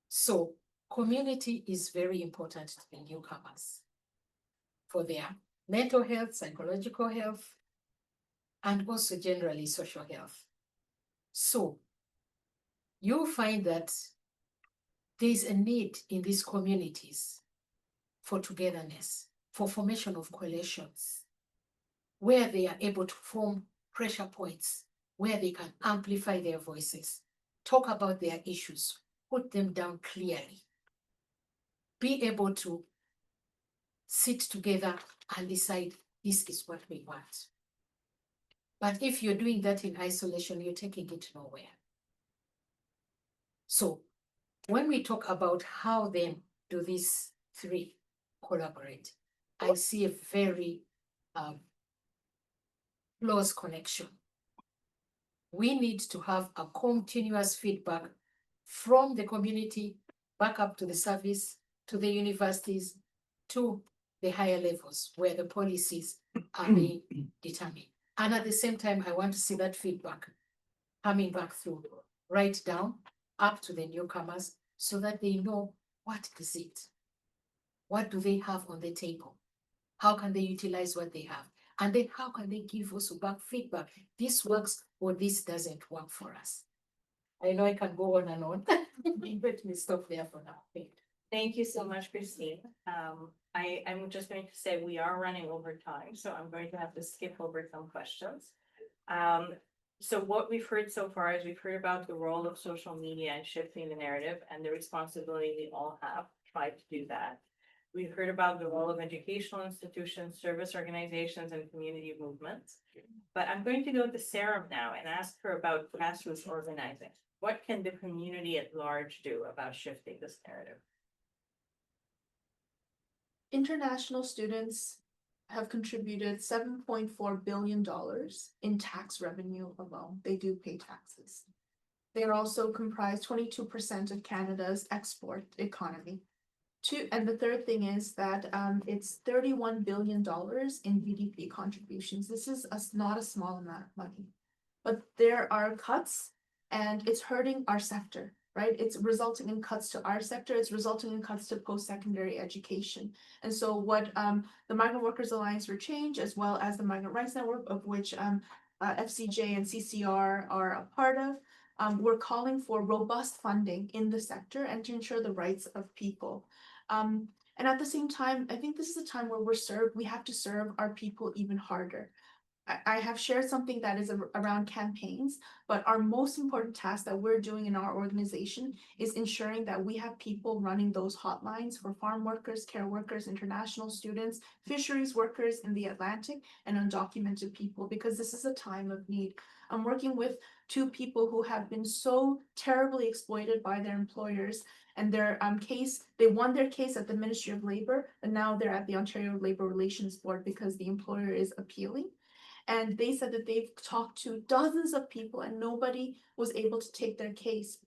So community is very important to the newcomers for their mental health, psychological health, and also generally social health. So you'll find that there's a need in these communities for togetherness, for formation of coalitions, where they are able to form pressure points, where they can amplify their voices, talk about their issues, put them down clearly, be able to sit together and decide this is what we want. But if you're doing that in isolation, you're taking it nowhere. So when we talk about how then do these three collaborate, I see a very close connection. We need to have a continuous feedback from the community back up to the service, to the universities, to the higher levels where the policies are being determined. And at the same time, I want to see that feedback coming back through right down up to the newcomers so that they know what is it? What do they have on the table? How can they utilize what they have? And then how can they give also back feedback? This works or this doesn't work for us. I know I can go on and on. Let me stop there for now. Thank you so much, Christine. I'm just going to say we are running over time, so I'm going to have to skip over some questions. So what we've heard so far is we've heard about the role of social media and shifting the narrative and the responsibility we all have to try to do that. We've heard about the role of educational institutions, service organizations, and community movements. But I'm going to go to Sarah now and ask her about grassroots organizing. What can the community at large do about shifting this narrative? International students have contributed $7.4 billion in tax revenue alone. They do pay taxes. They are also comprise 22% of Canada's export economy. And the third thing is that it's $31 billion in GDP contributions. This is not a small amount of money, but there are cuts and it's hurting our sector, right? It's resulting in cuts to our sector. It's resulting in cuts to post-secondary education. And so what the Migrant Workers Alliance for Change, as well as the Migrant Rights Network, of which FCJ and CCR are a part of, we're calling for robust funding in the sector and to ensure the rights of people. And at the same time, I think this is a time where we have to serve our people even harder. I have shared something that is around campaigns, but our most important task that we're doing in our organization is ensuring that we have people running those hotlines for farm workers, care workers, international students, fisheries workers in the Atlantic, and undocumented people, because this is a time of need. I'm working with two people who have been so terribly exploited by their employers, and their they won their case at the Ministry of Labor, and now they're at the Ontario Labor Relations Board because the employer is appealing. And they said that they've talked to dozens of people and nobody was able to take their case.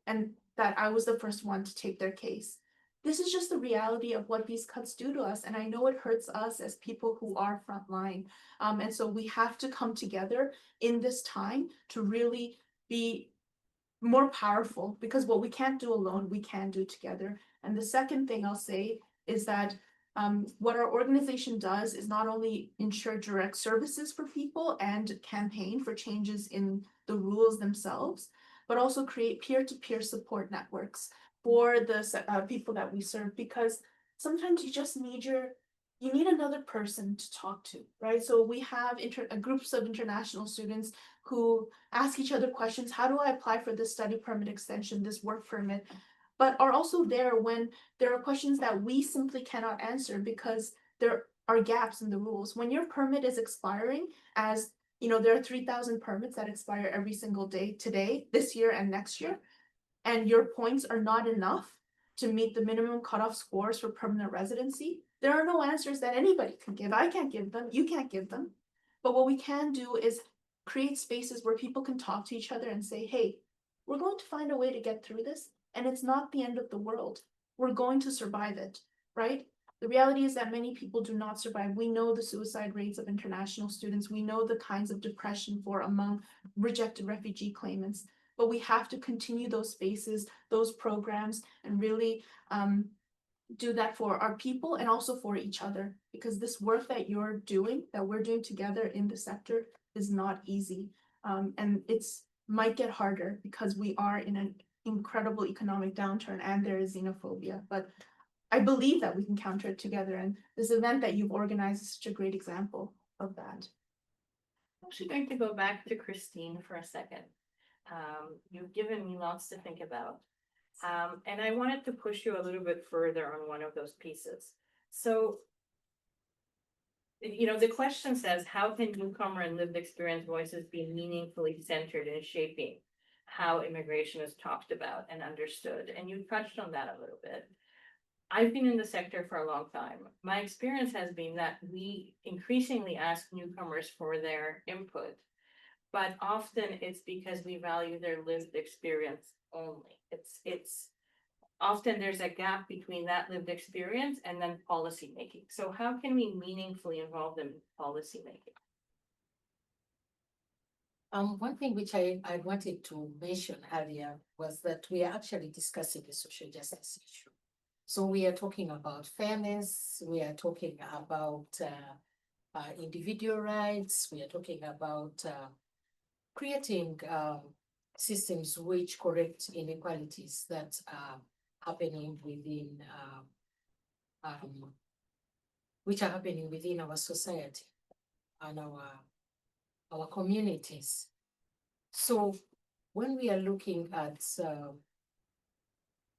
And that I was the first one to take their case. This is just the reality of what these cuts do to us. And I know it hurts us as people who are frontline. And so we have to come together in this time to really be more powerful, because what we can't do alone, we can do together. And the second thing I'll say is that what our organization does is not only ensure direct services for people and campaign for changes in the rules themselves, but also create peer-to-peer support networks for the people that we serve, because sometimes you just need you need another person to talk to, right? So we have groups of international students who ask each other questions. How do I apply for this study permit extension, this work permit? But are also there when there are questions that we simply cannot answer because there are gaps in the rules. When your permit is expiring, as you know, there are 3,000 permits that expire every single day today, this year and next year, and your points are not enough to meet the minimum cutoff scores for permanent residency, there are no answers that anybody can give. I can't give them, you can't give them. But what we can do is create spaces where people can talk to each other and say, hey, we're going to find a way to get through this. And it's not the end of the world. We're going to survive it, right? The reality is that many people do not survive. We know the suicide rates of international students. We know the kinds of depression among rejected refugee claimants. but we have to continue those spaces, those programs, and really do that for our people and also for each other, because this work that you're doing, that we're doing together in the sector, is not easy. And it's might get harder because we are in an incredible economic downturn and there is xenophobia, but I believe that we can counter it together, and this event that you've organized is such a great example of that. I'm actually going to go back to Christine for a second. You've given me lots to think about. And I wanted to push you a little bit further on one of those pieces. So, you know, the question says, how can newcomer and lived experience voices be meaningfully centered in shaping how immigration is talked about and understood? And you touched on that a little bit. I've been in the sector for a long time. My experience has been that we increasingly ask newcomers for their input, but often it's because we value their lived experience only. It's often there's a gap between that lived experience and then policy making. So how can we meaningfully involve them in policy making? One thing which I wanted to mention earlier was that we are actually discussing the social justice issue. So we are talking about fairness, we are talking about individual rights, we are talking about creating systems which correct inequalities that are happening within, which are happening within our society and our communities. So when we are looking at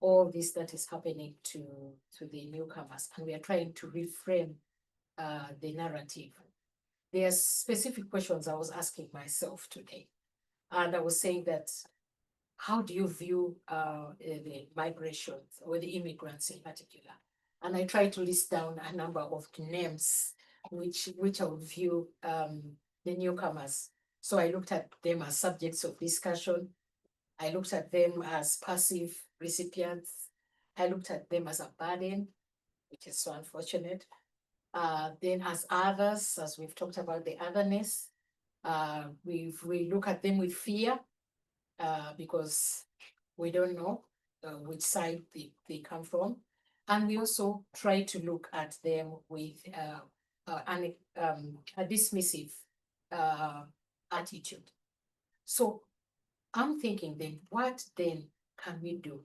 all this that is happening to the newcomers, and we are trying to reframe the narrative, there are specific questions I was asking myself today. And I was saying that, how do you view the migration or the immigrants in particular? And I tried to list down a number of names which I would view the newcomers. So I looked at them as subjects of discussion. I looked at them as passive recipients. I looked at them as a burden, which is so unfortunate. Then as others, as we've talked about the otherness, we look at them with fear because we don't know which side they come from. And we also try to look at them with a dismissive attitude. So I'm thinking then, what then can we do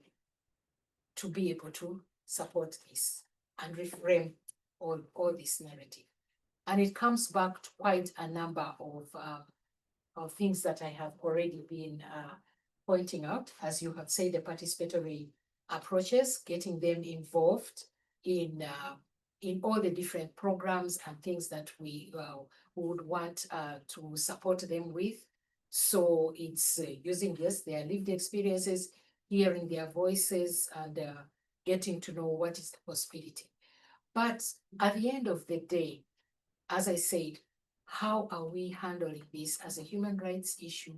to be able to support this and reframe all this narrative? And it comes back to quite a number of things that I have already been pointing out, as you have said, the participatory approaches, getting them involved in all the different programs and things that we would want to support them with. So it's using their lived experiences, hearing their voices, and getting to know what is the possibility. But at the end of the day, as I said, how are we handling this as a human rights issue?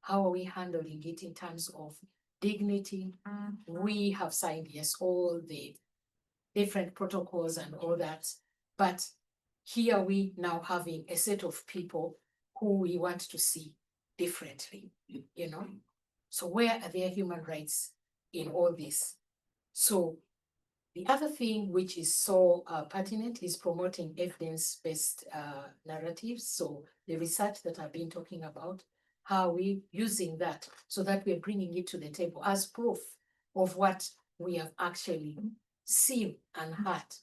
How are we handling it in terms of dignity? We have signed, yes, all the different protocols and all that, but here are we now having a set of people who we want to see differently, you know? So where are their human rights in all this? So the other thing which is so pertinent is promoting evidence-based narratives. So the research that I've been talking about, how are we using that so that we're bringing it to the table as proof of what we have actually seen and heard,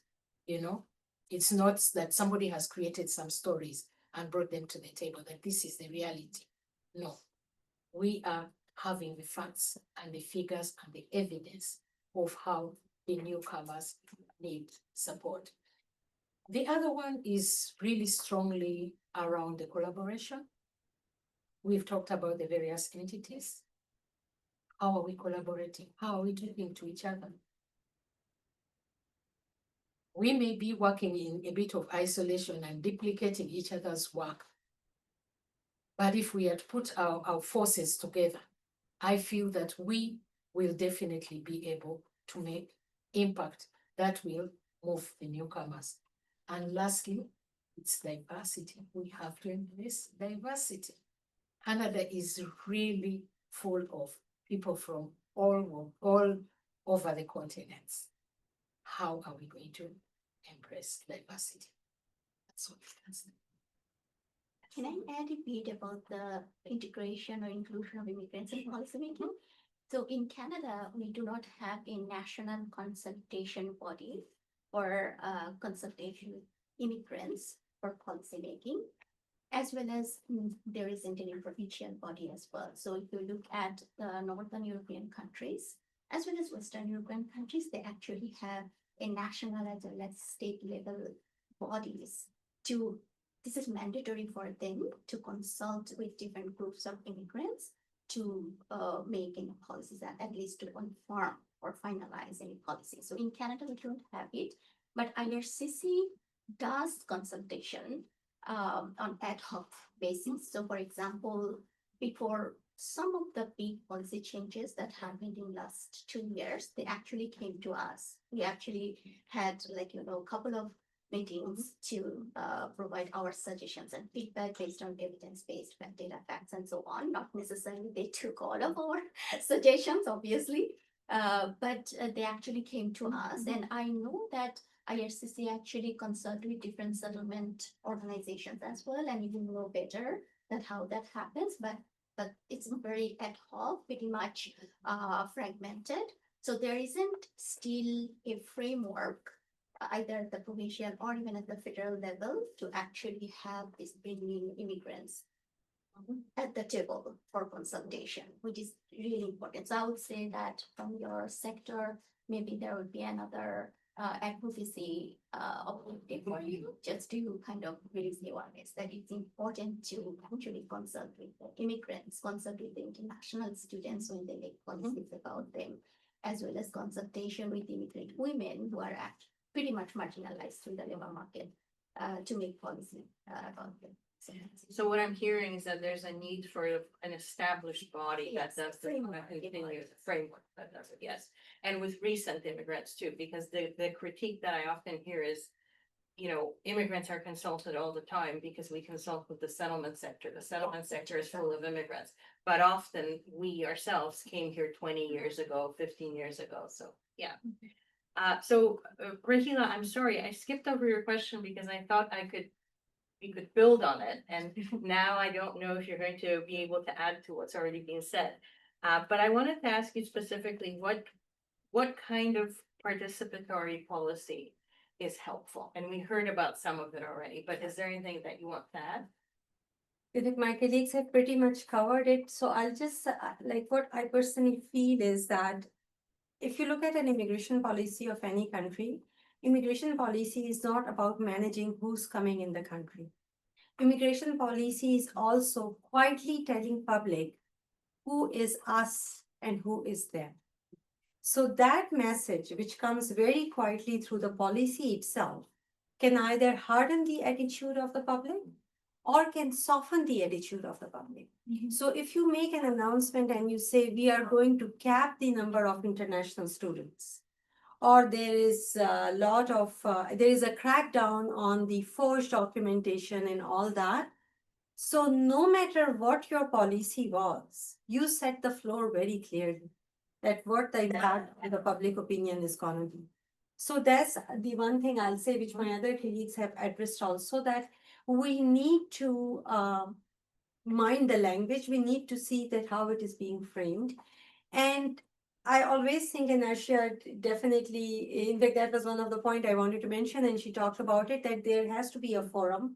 you know? It's not that somebody has created some stories and brought them to the table, that this is the reality. No, we are having the facts and the figures and the evidence of how the newcomers need support. The other one is really strongly around the collaboration. We've talked about the various entities. How are we collaborating? How are we talking to each other? We may be working in a bit of isolation and duplicating each other's work. But if we had put our forces together, I feel that we will definitely be able to make impact that will move the newcomers. And lastly, it's diversity. We have to embrace diversity. Canada is really full of people from all over the continents. How are we going to embrace diversity? That's what we can say. Can I add a bit about the integration or inclusion of immigrants in policymaking? So in Canada, we do not have a national consultation body for consultation with immigrants for policymaking, as well as there isn't any provincial body as well. So if you look at the Northern European countries, as well as Western European countries, they actually have a national as well as state level bodies to, this is mandatory for them to consult with different groups of immigrants to make any policies, at least to confirm or finalize any policy. So in Canada, we don't have it, but IRCC does consultation on ad hoc basis. So for example, before some of the big policy changes that happened in last 2 years, they actually came to us. We actually had a couple of meetings to provide our suggestions and feedback based on evidence-based data, facts, and so on. Not necessarily they took all of our suggestions, obviously, but they actually came to us. And I know that IRCC actually consult with different settlement organizations as well, and you will know better that how that happens, but it's very ad hoc, pretty much fragmented. So there isn't still a framework either at the provincial or even at the federal level to actually have this bringing immigrants at the table for consultation, which is really important. So I would say that from your sector, maybe there would be another advocacy objective for you, just to kind of raise the awareness that it's important to actually consult with the immigrants, consult with the international students when they make policies about them, as well as consultation with immigrant women who are pretty much marginalized through the labor market to make policy about them. So what I'm hearing is that there's a need for an established body that Yes, does the framework. continuous framework that does it, yes. And with recent immigrants too, because the critique that I often hear is, immigrants are consulted all the time because we consult with the settlement sector. The settlement sector is full of immigrants, but often we ourselves came here 20 years ago, 15 years ago, so yeah. Rahila, I'm sorry, I skipped over your question because I thought we could build on it. And now I don't know if you're going to be able to add to what's already been said. But I wanted to ask you specifically, what kind of participatory policy is helpful? And we heard about some of it already, but is there anything that you want to add? I think my colleagues have pretty much covered it. So I'll just, what I personally feel is that if you look at an immigration policy of any country, immigration policy is not about managing who's coming in the country. Immigration policy is also quietly telling public who is us and who is them. So that message, which comes very quietly through the policy itself, can either harden the attitude of the public or can soften the attitude of the public. So if you make an announcement and you say, we are going to cap the number of international students, or there is a lot of, there is a crackdown on the forged documentation and all that. So no matter what your policy was, you set the floor very clearly that what the impact of the public opinion is going to be. So that's the one thing I'll say, which my other colleagues have addressed also, that we need to mind the language. We need to see that how it is being framed. And I always think, and Asha definitely, in fact, that was one of the points I wanted to mention, and she talked about it, that there has to be a forum.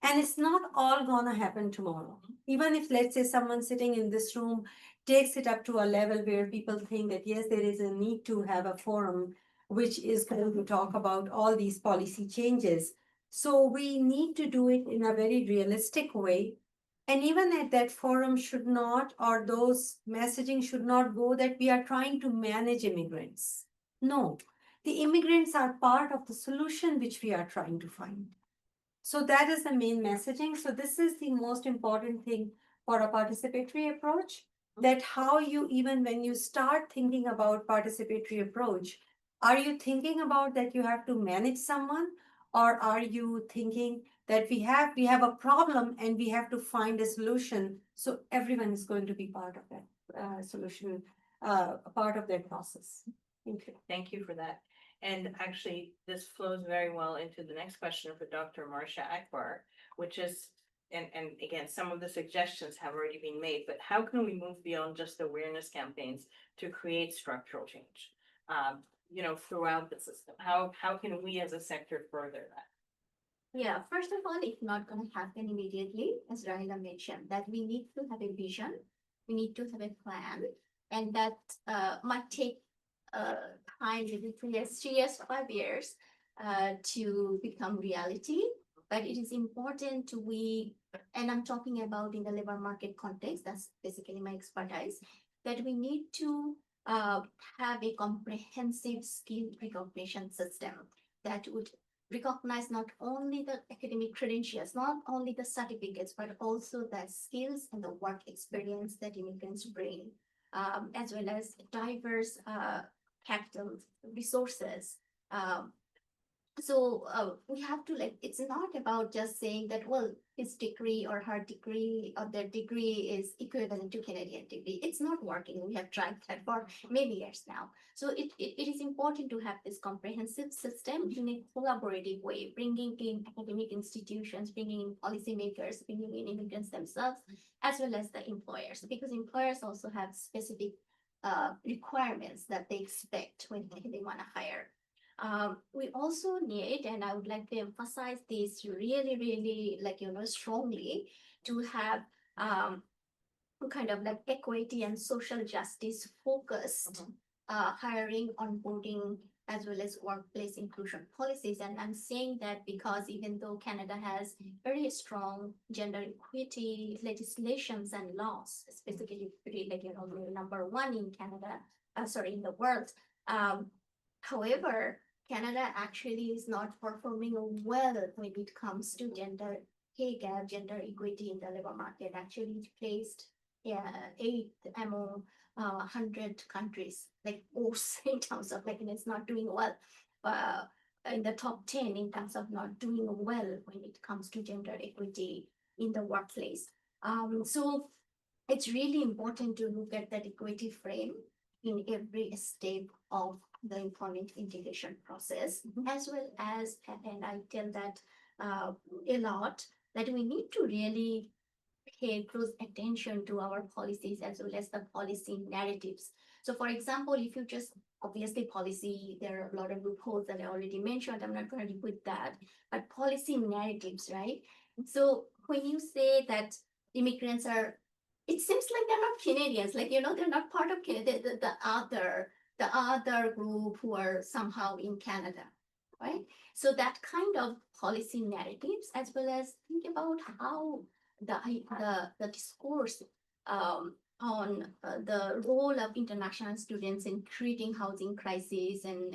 And it's not all gonna happen tomorrow. Even if, let's say, someone sitting in this room takes it up to a level where people think that, yes, there is a need to have a forum which is going to talk about all these policy changes. So we need to do it in a very realistic way. And even at that forum should not, or those messaging should not go that we are trying to manage immigrants. No, the immigrants are part of the solution which we are trying to find. So that is the main messaging. So this is the most important thing for a participatory approach, that how you, even when you start thinking about participatory approach, are you thinking about that you have to manage someone, or are you thinking that we have a problem and we have to find a solution, so everyone is going to be part of that? solution, a part of their process. Thank you. Thank you for that. And actually, this flows very well into the next question for Dr. Marsha Akbar, which is, and again, some of the suggestions have already been made, but how can we move beyond just awareness campaigns to create structural change? Throughout the system, how can we as a sector further that? Yeah, first of all, it's not going to happen immediately, as Rahila mentioned, that we need to have a vision, we need to have a plan, and that might take time, maybe 3 years, 3 years, 5 years to become reality. But it is important and I'm talking about in the labor market context, that's basically my expertise, that we need to have a comprehensive skill recognition system that would recognize not only the academic credentials, not only the certificates, but also the skills and the work experience that immigrants bring, as well as diverse capital resources. So we have to it's not about just saying that, well, his degree or her degree or their degree is equivalent to Canadian degree. It's not working. We have tried that for many years now. So it is important to have this comprehensive system in a collaborative way, bringing in academic institutions, bringing in policymakers, bringing in immigrants themselves, as well as the employers, because employers also have specific requirements that they expect when they want to hire. We also need, and I would like to emphasize this really, really strongly, to have kind of like equity and social justice focused hiring, onboarding, as well as workplace inclusion policies. And I'm saying that because even though Canada has very strong gender equity legislations and laws, specifically we're number one in Canada, in the world. However, Canada actually is not performing well when it comes to gender pay gap, gender equity in the labor market. Actually, it placed 8th among 100 countries, in terms of it's not doing well. In the top 10 in terms of not doing well when it comes to gender equity in the workplace. So it's really important to look at that equity frame in every step of the employment integration process, as well as, and I tell that a lot, that we need to really pay close attention to our policies as well as the policy narratives. So for example, if you just, obviously policy, there are a lot of loopholes that I already mentioned, I'm not going to repeat that, but policy narratives, right? So when you say that immigrants are, it seems like they're not Canadians, they're not part of Canada, the other group who are somehow in Canada, right? So that kind of policy narratives, as well as think about how the discourse on the role of international students in treating housing crisis and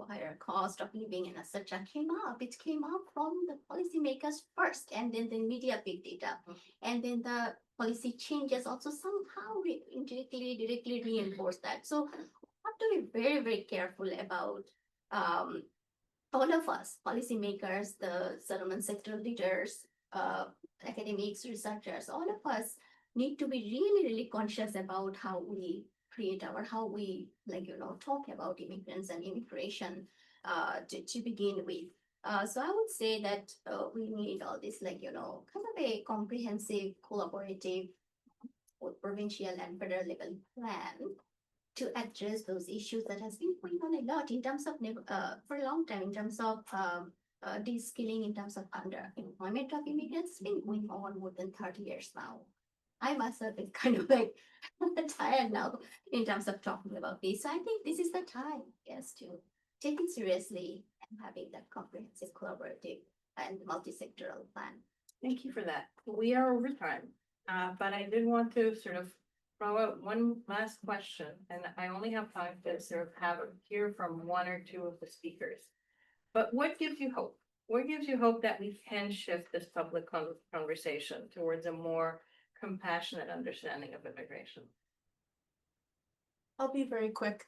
higher cost of living and etc. came up. It came up from the policymakers first, and then the media picked it up, and then the policy changes also somehow directly reinforce that. So we have to be very, very careful about all of us, policymakers, the settlement sector leaders, academics, researchers, all of us need to be really, really conscious about how we create how we talk about immigrants and immigration to begin with. So I would say that we need all this kind of a comprehensive, collaborative, both provincial and federal level plan to address those issues that has been going on a lot in terms of for a long time, in terms of de-skilling, in terms of underemployment of immigrants. It's been going on more than 30 years now. I myself is kind of tired now in terms of talking about this. So I think this is the time, yes, to take it seriously and having that comprehensive, collaborative, and multi-sectoral plan. Thank you for that. We are over time, but I did want to sort of throw out one last question, and I only have time to sort of hear from one or two of the speakers. But what gives you hope? What gives you hope that we can shift this public conversation towards a more compassionate understanding of immigration? I'll be very quick.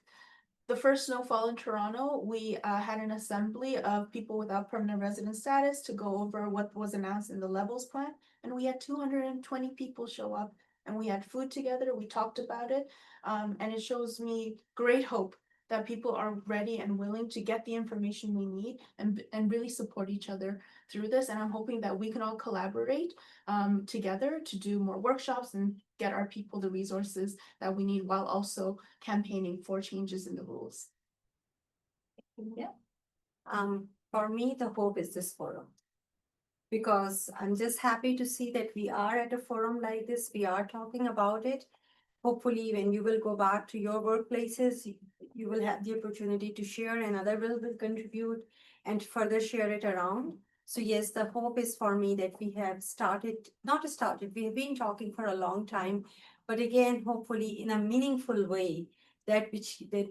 The first snowfall in Toronto, we had an assembly of people without permanent resident status to go over what was announced in the Levels plan, and we had 220 people show up, and we had food together, we talked about it. And it shows me great hope that people are ready and willing to get the information we need and really support each other through this. And I'm hoping that we can all collaborate together to do more workshops and get our people the resources that we need while also campaigning for changes in the rules. For me, the hope is this forum. Because I'm just happy to see that we are at a forum like this, we are talking about it. Hopefully, when you will go back to your workplaces, you will have the opportunity to share and other will contribute and further share it around. So yes, the hope is for me that we have we have been talking for a long time, but again, hopefully in a meaningful way, that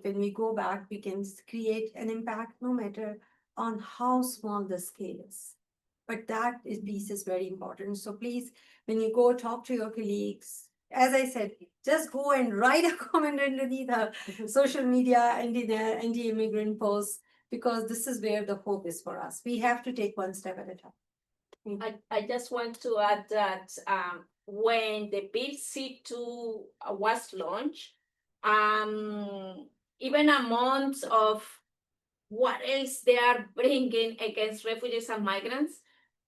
when we go back, we can create an impact no matter on how small the scale is. But that piece is very important. So please, when you go talk to your colleagues, as I said, just go and write a comment underneath the social media anti-immigrant posts, because this is where the hope is for us. We have to take one step at a time. I just want to add that when the Bill C2 was launched, even a month of what else they are bringing against refugees and migrants,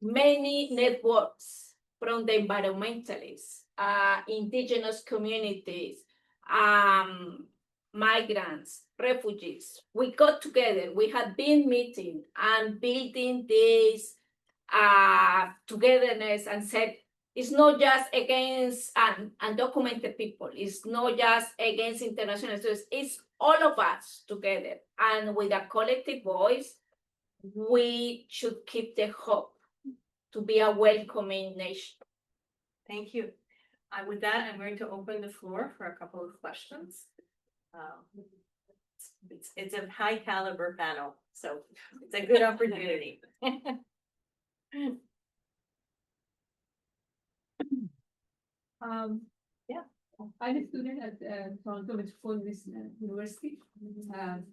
many networks from the environmentalists, indigenous communities, migrants, refugees, we got together. We had been meeting and building this togetherness and said, it's not just against undocumented people. It's not just against international students. It's all of us together. And with a collective voice, we should keep the hope to be a welcoming nation. Thank you. With that, I'm going to open the floor for a couple of questions. It's a high caliber panel, so it's a good opportunity. Yeah, I'm a student at Toronto Metropolitan University,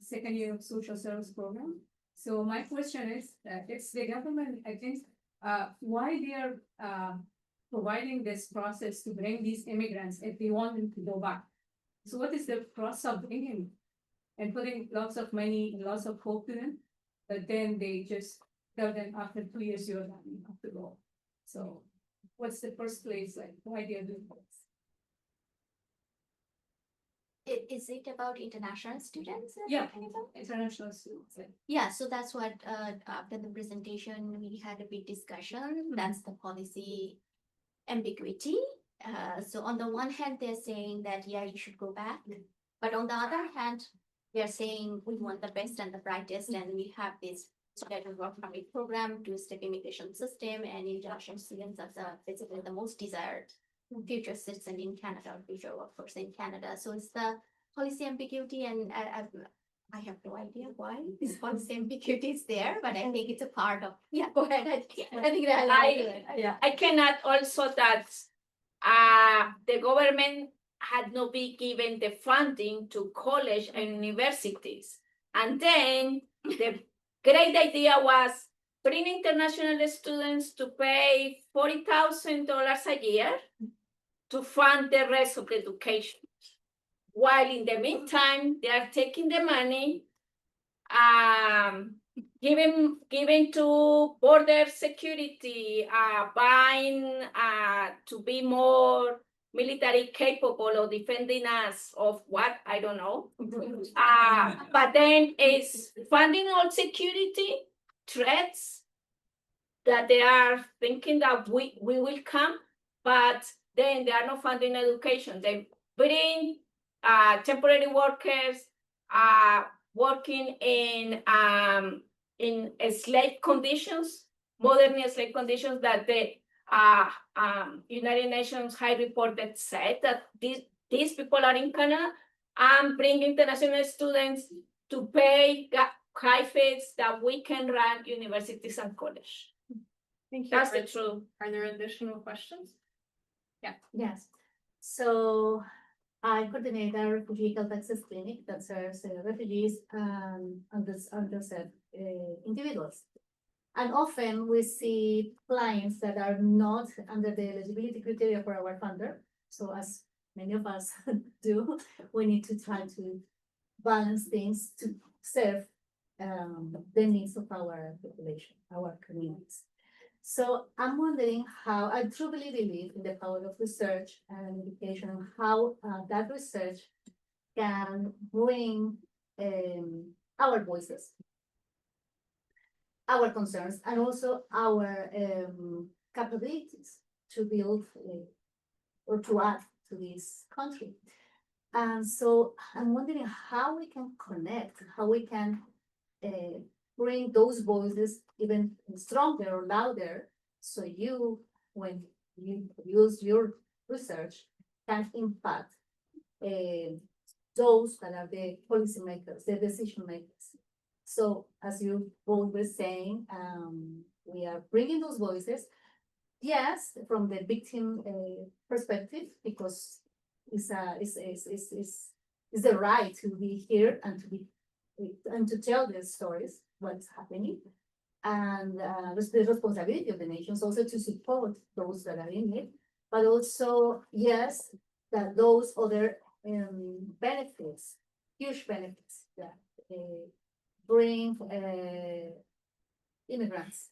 second year of social service program. So my question is, it's the government, I think, why they are providing this process to bring these immigrants if they want them to go back. So what is the process of bringing and putting lots of money and lots of hope to them, but then they just tell them after 2 years you're done, you have to go. So what's the first place, like, why they are doing this? Is it about international students? Yeah, international students. Yeah, so that's what, after the presentation, we had a big discussion. That's the policy ambiguity. So on the one hand, they're saying that, yeah, you should go back. But on the other hand, they're saying we want the best and the brightest, and we have this student work permit program, two-step immigration system, and international students as basically the most desired future citizen in Canada, future workforce in Canada. So it's the policy ambiguity, and I have no idea why this policy ambiguity is there, but I think it's a part of. Yeah, go ahead. I think that I can add also that the government had not been given the funding to college and universities, and then the great idea was bring international students to pay $40,000 a year to fund the rest of the education. While in the meantime, they are taking the money, giving to border security, buying to be more military capable of defending us of what, I don't know. But then it's funding all security threats that they are thinking that we will come, but then they are not funding education. They bring temporary workers working in slave conditions, modern slave conditions that the United Nations High Reported said that these people are in Canada and bring international students to pay high fees that we can run universities and college. Thank you. That's the truth. Are there additional questions? Yeah. Yes. So I coordinate a refugee health access clinic that serves refugees and underserved individuals. And often we see clients that are not under the eligibility criteria for our funder, So as many of us do, we need to try to balance things to serve the needs of our population, our communities. So I'm wondering how, I truly believe in the power of research and education, and how that research can bring our voices, our concerns, and also our capabilities to build or to add to this country. And so I'm wondering how we can connect, how we can bring those voices even stronger or louder, so you, when you use your research, can impact those that are the policymakers, the decision makers. So as you both were saying, we are bringing those voices, yes, from the victim perspective, because it's the right to be here and to tell their stories, what's happening. And it's the responsibility of the nations also to support those that are in it, but also, yes, that those other benefits, huge benefits that bring immigrants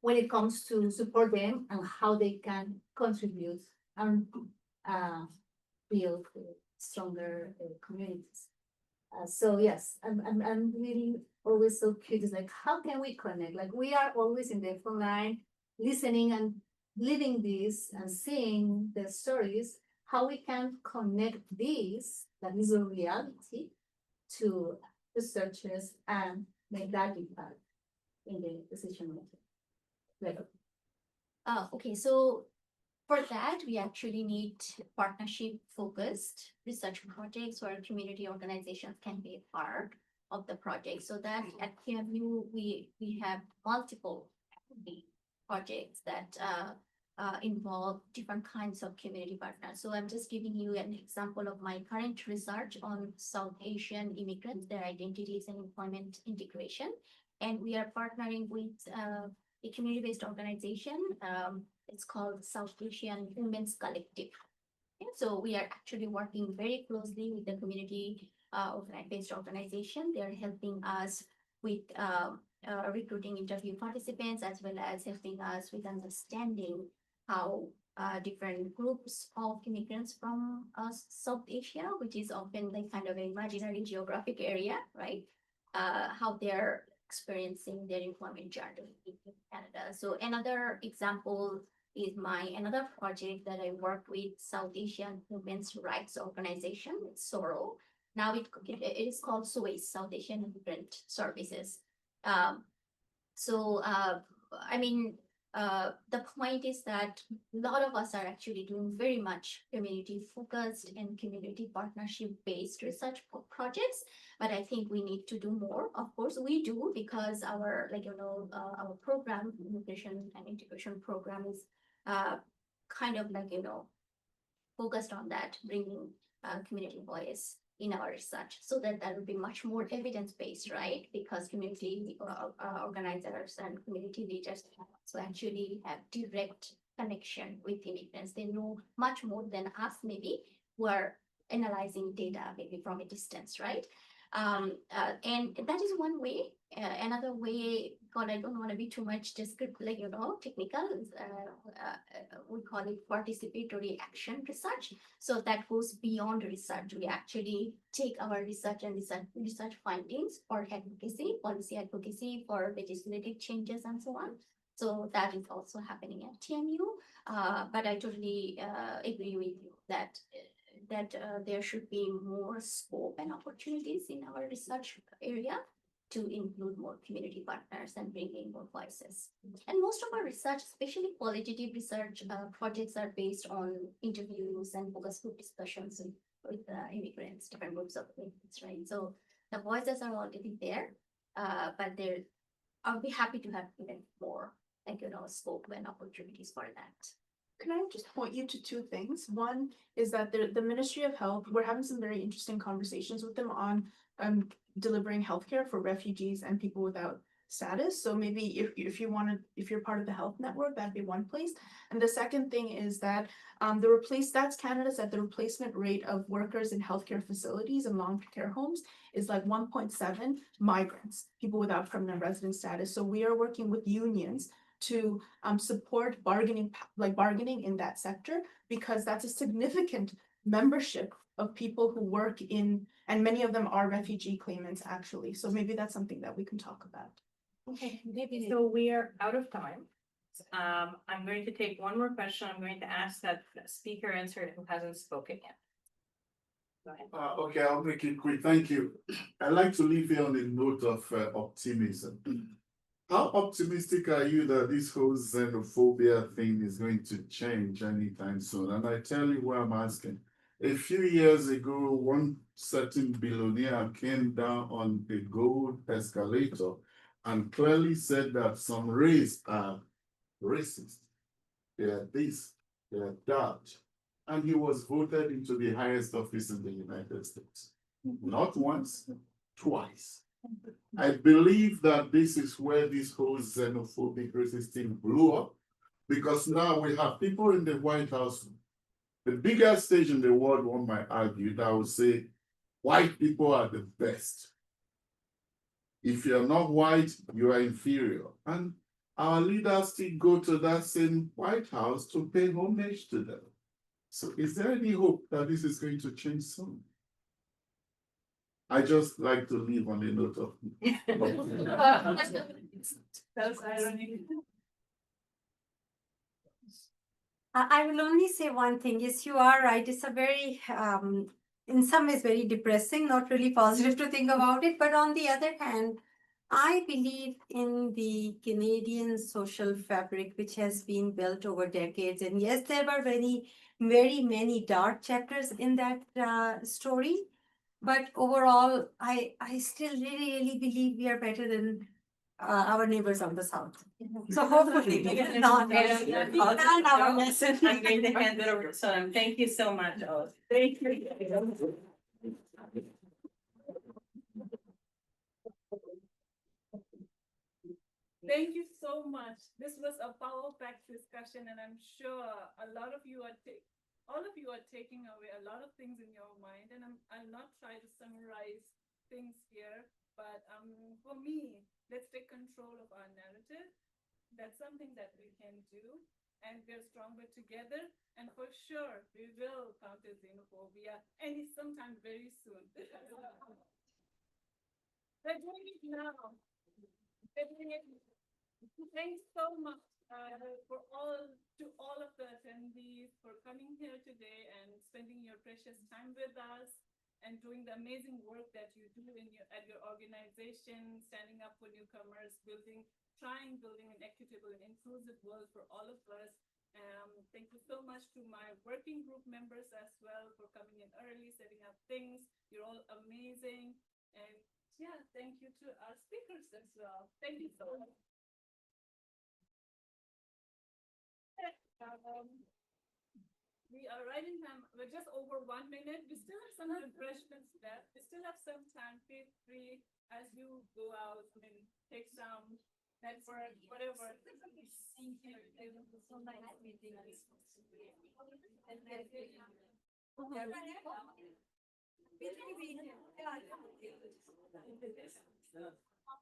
when it comes to support them and how they can contribute and build stronger communities. So yes, I'm really always so curious, like how can we connect? Like we are always in the front line, listening and living this and seeing the stories, how we can connect this, that is a reality, to researchers and make that impact in the decision making level. Okay, so for that, we actually need partnership focused research projects where community organizations can be a part of the project. So that at KMU, we have multiple projects that involve different kinds of community partners. So I'm just giving you an example of my current research on South Asian immigrants, their identities and employment integration. And we are partnering with a community-based organization. It's called South Asian Women's Collective. And so we are actually working very closely with the community-based organization. They're helping us with recruiting interview participants, as well as helping us with understanding how different groups of immigrants from South Asia, which is often like kind of an imaginary geographic area, right? How they're experiencing their employment journey in Canada. So another example is another project that I work with South Asian Women's Rights Organization, SORO. Now it is called SOAS, South Asian Immigrant Services. The point is that a lot of us are actually doing very much community focused and community partnership based research projects, but I think we need to do more. Of course, we do, because our our program, immigration and integration program, is kind of focused on that, bringing community voice in our research, so that will be much more evidence-based, right? Because community organizers and community leaders so actually have direct connection with immigrants. They know much more than us, maybe, who are analyzing data maybe from a distance, right? And that is one way. Another way, God, I don't want to be too much technical. We call it participatory action research. So that goes beyond research. We actually take our research and research findings for advocacy, policy advocacy, for legislative changes, and so on. So that is also happening at TMU. But I totally agree with you that there should be more scope and opportunities in our research area to include more community partners and bring in more voices. And most of our research, especially qualitative research projects, are based on interviews and focus group discussions with immigrants, different groups of immigrants, right? So the voices are already there, but I'll be happy to have even more, scope and opportunities for that. Can I just point you to two things? One is that the Ministry of Health, we're having some very interesting conversations with them on delivering healthcare for refugees and people without status. So maybe if you want to, if you're part of the health network, that'd be one place. And the second thing is that that's Canada said the replacement rate of workers in healthcare facilities and long care homes is like 1.7 migrants, people without permanent resident status. So we are working with unions to support bargaining in that sector, because that's a significant membership of people who work in, and many of them are refugee claimants actually. So maybe that's something that we can talk about. Okay, maybe. So we are out of time. I'm going to take one more question. I'm going to ask that the speaker answer who hasn't spoken yet. Go ahead. Okay, I'll make it quick. Thank you. I'd like to leave here on a note of optimism. How optimistic are you that this whole xenophobia thing is going to change anytime soon? And I tell you why I'm asking. A few years ago, one certain billionaire came down on a gold escalator and clearly said that some race are racist. They are this, they are that. And he was voted into the highest office in the United States. Not once, twice. I believe that this is where this whole xenophobic racist thing blew up, because now we have people in the White House, the biggest stage in the world, one might argue, that would say white people are the best. If you're not white, you are inferior. And our leaders still go to that same White House to pay homage to them. So is there any hope that this is going to change soon? I just like to leave on a note of. That's ironic. I will only say one thing. Yes, you are right. It's a very, in some ways, very depressing, not really positive to think about it. But on the other hand, I believe in the Canadian social fabric, which has been built over decades. And yes, there were very many dark chapters in that story. But overall, I still really believe we are better than our neighbors on the south. So hopefully we can not learn our lesson. I'm going to hand it over to Sam. Thank you so much, Oz. Thank you. Thank you so much. This was a power-packed discussion, and I'm sure a lot of you are all of you are taking away a lot of things in your mind. And I'll not try to summarize things here, but for me, let's take control of our narrative. That's something that we can do, and we're stronger together. And for sure, we will counter xenophobia, and it's sometime very soon. We're doing it now. We're doing it. Thanks so much to all of the attendees for coming here today and spending your precious time with us and doing the amazing work that you do at your organization, standing up for newcomers, building an equitable and inclusive world for all of us. Thank you so much to my working group members as well for coming in early, setting up things. You're all amazing. And yeah, thank you to our speakers as well. Thank you so much. We are right in time. We're just over 1 minute. We still have some refreshments left. We still have some time. Feel free as you go out and take some network, whatever.